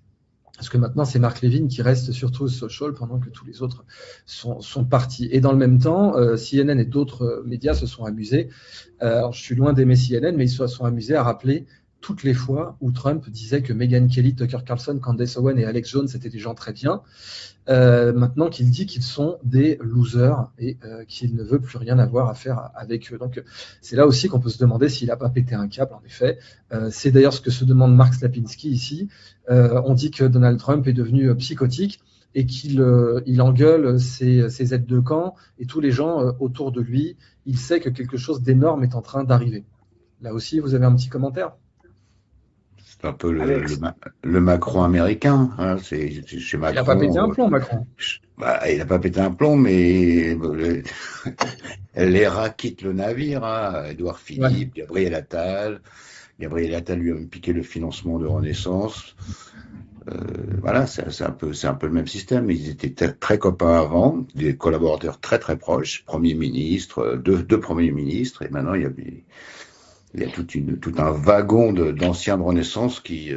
Parce que maintenant, c'est Mark Levin qui reste surtout social pendant que tous les autres sont partis. Et dans le même temps, CNN et d'autres médias se sont amusés. Alors, je suis loin d'aimer CNN, mais ils se sont amusés à rappeler toutes les fois où Trump disait que Megyn Kelly, Tucker Carlson, Candace Owen et Alex Jones étaient des gens très bien. Maintenant qu'il dit qu'ils sont des losers et qu'il ne veut plus rien avoir à faire avec eux. Donc c'est là aussi qu'on peut se demander s'il n'a pas pété un câble, en effet. C'est d'ailleurs ce que se demande Mark Slapinski ici. On dit que Donald Trump est devenu psychotique et qu'il engueule ses aides de camp et tous les gens autour de lui. Il sait que quelque chose d'énorme est en train d'arriver. Là aussi, vous avez un petit commentaire ? C'est un peu le Macron américain. Hein, c'est chez Macron. Il n'a pas pété un plomb, Macron. Il n'a pas pété un plomb, mais l'ERA quitte le navire. Hein, Édouard Philippe, Gabriel Attal. Gabriel Attal lui a piqué le financement de Renaissance. Voilà, c'est un peu le même système. Ils étaient très copains avant, des collaborateurs très très proches, Premier ministre, deux premiers ministres, et maintenant il y a tout un wagon d'anciens de Renaissance qui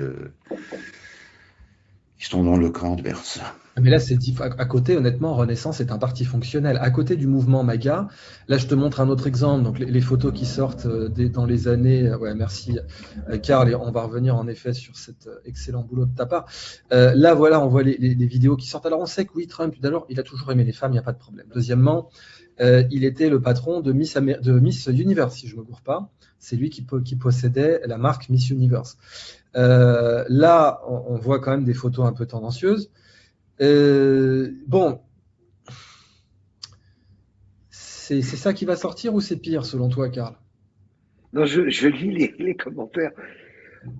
sont dans le camp adverse. Mais là, c'est à côté, honnêtement, Renaissance est un parti fonctionnel. À côté du mouvement MAGA, là, je te montre un autre exemple. Donc, les photos qui sortent dans les années. Merci, Karl. Et on va revenir en effet sur cet excellent boulot de ta part. Là, voilà, on voit les vidéos qui sortent. Alors, on sait que oui, Trump, d'abord, il a toujours aimé les femmes, il n'y a pas de problème. Deuxièmement, il était le patron de Miss Universe, si je ne me gourre pas. C'est lui qui possédait la marque Miss Universe. Là, on voit quand même des photos un peu tendancieuses. Bon, c'est ça qui va sortir ou c'est pire selon toi, Karl? Non, je lis les commentaires.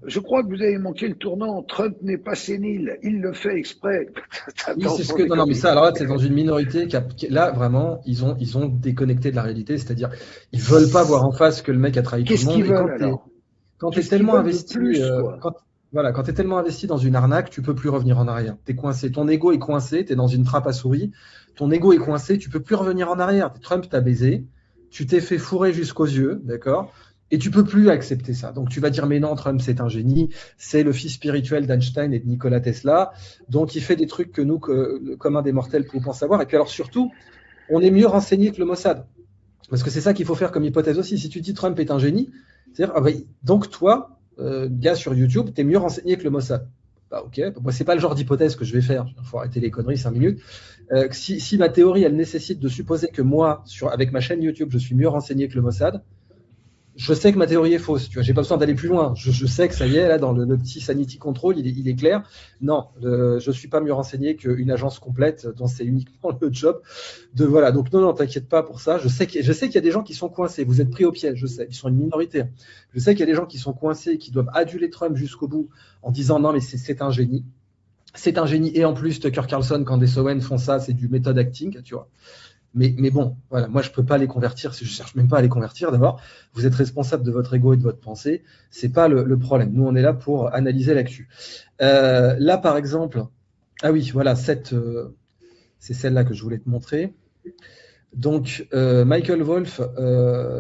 Je crois que vous avez manqué le tournant. Trump n'est pas sénile, il le fait exprès. Oui, c'est ce que non, mais ça, alors là, c'est dans une minorité là vraiment, ils ont déconnecté de la réalité, c'est-à-dire ils veulent pas voir en face que le mec a trahi tout le monde. Qu'est-ce qu'ils veulent, quand tu es tellement investi, quand tu es tellement investi dans une arnaque, tu peux plus revenir en arrière. Tu es coincé, ton ego est coincé, tu es dans une trappe à souris, ton ego est coincé, tu peux plus revenir en arrière. Trump t'a baisé, tu t'es fait fourrer jusqu'aux yeux, d'accord? Et tu peux plus accepter ça. Donc tu vas dire mais non, Trump c'est un génie, c'est le fils spirituel d'Einstein et de Nikola Tesla, donc il fait des trucs que nous, le commun des mortels, pouvons savoir. Et puis alors surtout, on est mieux renseigné que le Mossad. Parce que c'est ça qu'il faut faire comme hypothèse aussi. Si tu dis Trump est un génie, c'est-à-dire donc toi, gars sur YouTube, t'es mieux renseigné que le Mossad. Bah ok, moi c'est pas le genre d'hypothèse que je vais faire. Il faut arrêter les conneries 5 minutes. Si ma théorie elle nécessite de supposer que moi, avec ma chaîne YouTube, je suis mieux renseigné que le Mossad, je sais que ma théorie est fausse. Tu vois, j'ai pas besoin d'aller plus loin. Je sais que ça y est, là, dans le petit sanity control, il est clair. Non, je suis pas mieux renseigné qu'une agence complète dont c'est uniquement le job de voilà. Donc non, t'inquiète pas pour ça. Je sais qu'il y a des gens qui sont coincés. Vous êtes pris au piège. Je sais, ils sont une minorité. Je sais qu'il y a des gens qui sont coincés, qui doivent aduler Trump jusqu'au bout en disant non, mais c'est un génie. c'est un génie. Et en plus, Tucker Carlson, Candace Owens font ça, c'est du method acting, tu vois. Mais bon, voilà, moi je peux pas les convertir, je cherche même pas à les convertir. D'abord, vous êtes responsable de votre ego et de votre pensée, c'est pas le problème. Nous, on est là pour analyser l'actu. Là, par exemple, ah oui, voilà, c'est celle-là que je voulais te montrer. Donc, Michael Wolff,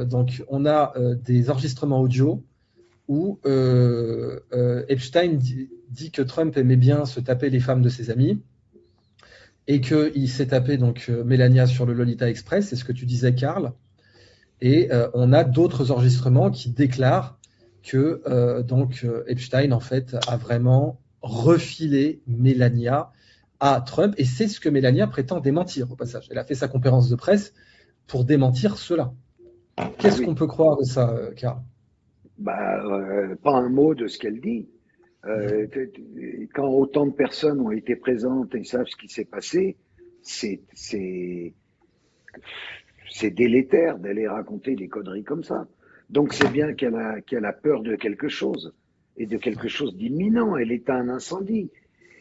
donc on a des enregistrements audio où Epstein dit que Trump aimait bien se taper les femmes de ses amis. Et qu'il s'est tapé donc Melania sur le Lolita Express, c'est ce que tu disais, Karl. Et on a d'autres enregistrements qui déclarent que Epstein en fait a vraiment refilé Melania à Trump, et c'est ce que Melania prétend démentir au passage. Elle a fait sa conférence de presse pour démentir cela. Qu'est-ce qu'on peut croire de ça, Karl? Pas un mot de ce qu'elle dit. Quand autant de personnes ont été présentes et savent ce qui s'est passé, c'est délétère d'aller raconter des conneries comme ça. Donc c'est bien qu'elle a peur de quelque chose, et de quelque chose d'imminent. Elle éteint un incendie.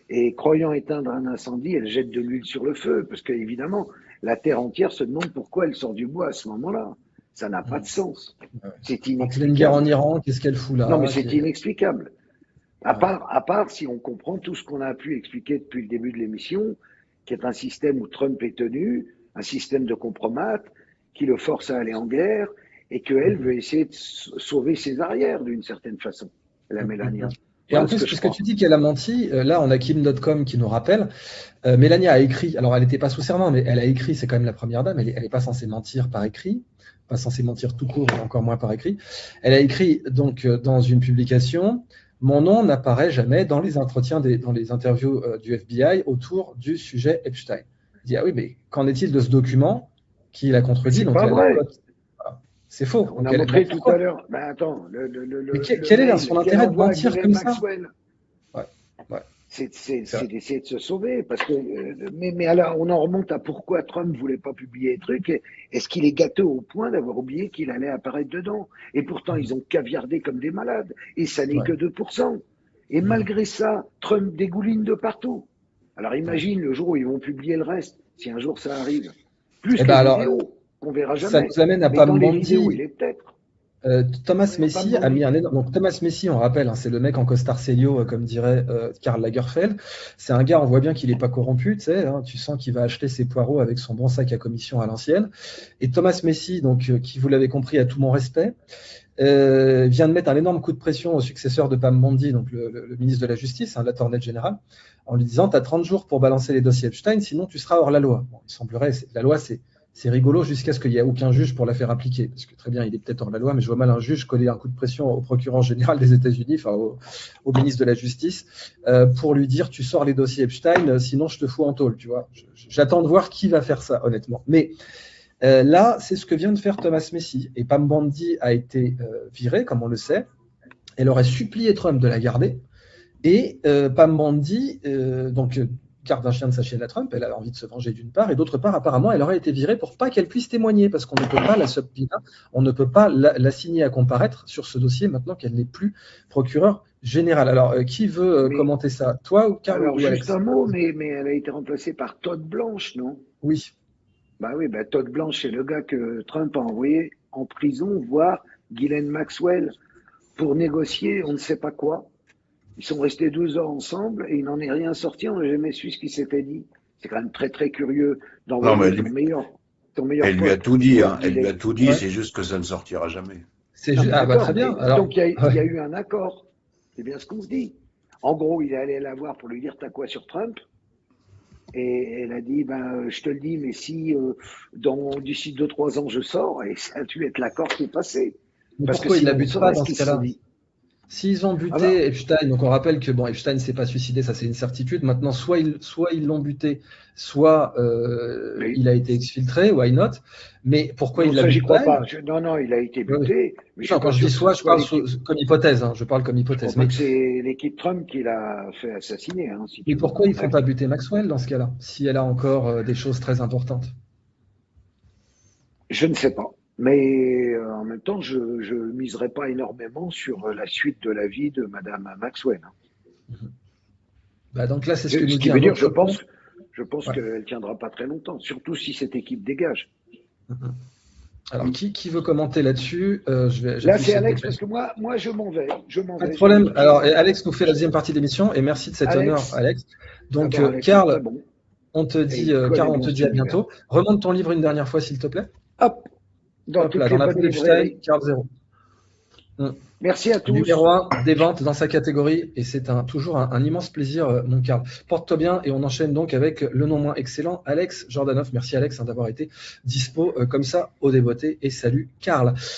Et croyant éteindre un incendie, elle jette de l'huile sur le feu, parce qu'évidemment, la terre entière se demande pourquoi elle sort du bois à ce moment-là. Ça n'a pas de sens. C'est inexplicable. Quand il y a une guerre en Iran, qu'est-ce qu'elle fout là? Non, mais c'est inexplicable. À part si on comprend tout ce qu'on a pu expliquer depuis le début de l'émission, qui est un système où Trump est tenu, un système de compromat, qui le force à aller en guerre, et qu'elle veut essayer de sauver ses arrières d'une certaine façon, la Melania. Et en plus, puisque tu dis qu'elle a menti, là on a Kim.com qui nous rappelle, Melania a écrit, alors elle n'était pas sous serment, mais elle a écrit, c'est quand même la première dame, elle n'est pas censée mentir par écrit, pas censée mentir tout court, et encore moins par écrit. Elle a écrit donc dans une publication, mon nom n'apparaît jamais dans les entretiens, dans les interviews du FBI autour du sujet Epstein. Il dit, ah oui, mais qu'en est-il de ce document qui la contredit? C'est pas vrai. C'est faux. On a montré tout à l'heure. Ben attends, quel est son intérêt de mentir comme ça? C'est d'essayer de se sauver, parce que mais alors on en remonte à pourquoi Trump voulait pas publier les trucs. Est-ce qu'il est gâteux au point d'avoir oublié qu'il allait apparaître dedans? Et pourtant ils ont caviardé comme des malades, et ça n'est que 2%. Et malgré ça, Trump dégouline de partout. Alors imagine le jour où ils vont publier le reste, si un jour ça arrive. Plus que les vidéos qu'on verra jamais. Ça nous amène à mais Pam dans les Bondi. vidéos, il est peut-être. Thomas Messi a mis un énorme. Donc Thomas Messi, on rappelle, c'est le mec en costard Célio, comme dirait Karl Lagerfeld. C'est un gars, on voit bien qu'il n'est pas corrompu, tu sais. Tu sens qu'il va acheter ses poireaux avec son bon sac à commission à l'ancienne. Et Thomas Messi, donc qui vous l'avez compris, a tout mon respect, vient de mettre un énorme coup de pression au successeur de Pam Bondi, donc le ministre de la Justice, l'attorney général, en lui disant: t'as 30 jours pour balancer les dossiers Epstein, sinon tu seras hors la loi. Bon, il semblerait, la loi, c'est rigolo jusqu'à ce qu'il n'y ait aucun juge pour la faire appliquer. Parce que très bien, il est peut-être hors la loi, mais je vois mal un juge coller un coup de pression au procureur général des États-Unis, enfin au ministre de la Justice, pour lui dire: tu sors les dossiers Epstein, sinon je te fous en tôle. Tu vois, j'attends de voir qui va faire ça, honnêtement. Mais là, c'est ce que vient de faire Thomas Messi. Et Pam Bondi a été virée, comme on le sait. Elle aurait supplié Trump de la garder. Et Pam Bondi, garde un chien de sa chienne à Trump, elle a envie de se venger d'une part, et d'autre part, apparemment, elle aurait été virée pour pas qu'elle puisse témoigner, parce qu'on ne peut pas la subpoena, on ne peut pas l'assigner à comparaître sur ce dossier maintenant qu'elle n'est plus procureur général. Alors, qui veut commenter ça? Toi ou Karl? Alors, juste un mot, mais elle a été remplacée par Todd Blanche, non? Oui. Todd Blanche, c'est le gars que Trump a envoyé en prison voir Ghislaine Maxwell pour négocier on ne sait pas quoi. Ils sont restés 12 ans ensemble et il n'en est rien sorti, on n'a jamais su ce qui s'était dit. C'est quand même très très curieux d'envoyer ton meilleur Elle pote. lui a tout dit, elle lui a tout dit, c'est juste que ça ne sortira jamais. C'est juste, très bien. Alors, donc il y a eu un accord, c'est bien ce qu'on se dit. En gros, il est allé la voir pour lui dire t'as quoi sur Trump? Et elle a dit je te le dis, mais si d'ici 2-3 ans je sors, et ça a dû être l'accord qui est passé. Mais parce pourquoi ils ne la butent pas dans ce cas-là? S'ils ont buté Epstein, donc on rappelle que Epstein ne s'est pas suicidé, ça c'est une certitude. Maintenant, soit ils l'ont buté, soit il a été exfiltré, why not? Mais pourquoi il l'a buté? Non, il a été buté. Mais quand je dis soit, je parle comme hypothèse. Je parle comme hypothèse. Mais c'est l'équipe Trump qui l'a fait assassiner. Mais pourquoi ils ne font pas buter Maxwell dans ce cas-là, si elle a encore des choses très importantes? Je ne sais pas. Mais en même temps, je ne miserai pas énormément sur la suite de la vie de Madame Maxwell. Bah, donc là, c'est ce que nous Ce dit qui un veut dire, autre je copain. pense qu'elle tiendra pas très longtemps, surtout si cette équipe dégage. Alors, qui veut commenter là-dessus? Là, c'est Alex, parce que moi, je m'en vais. Pas de problème. Alors, Alex nous fait la deuxième partie de l'émission, et merci de cet honneur, Alex. Donc, Karl, on te dit à bientôt. Remonte ton livre une dernière fois, s'il te plaît. Hop, dans la bonne librairie, Karl Zéro. Merci à tous. Numéro 1 des ventes dans sa catégorie, et c'est toujours un immense plaisir, mon Karl. Porte-toi bien, et on enchaîne donc avec le non moins excellent Alex Jordanov. Merci Alex d'avoir été dispo comme ça au débeauté, et salut Karl.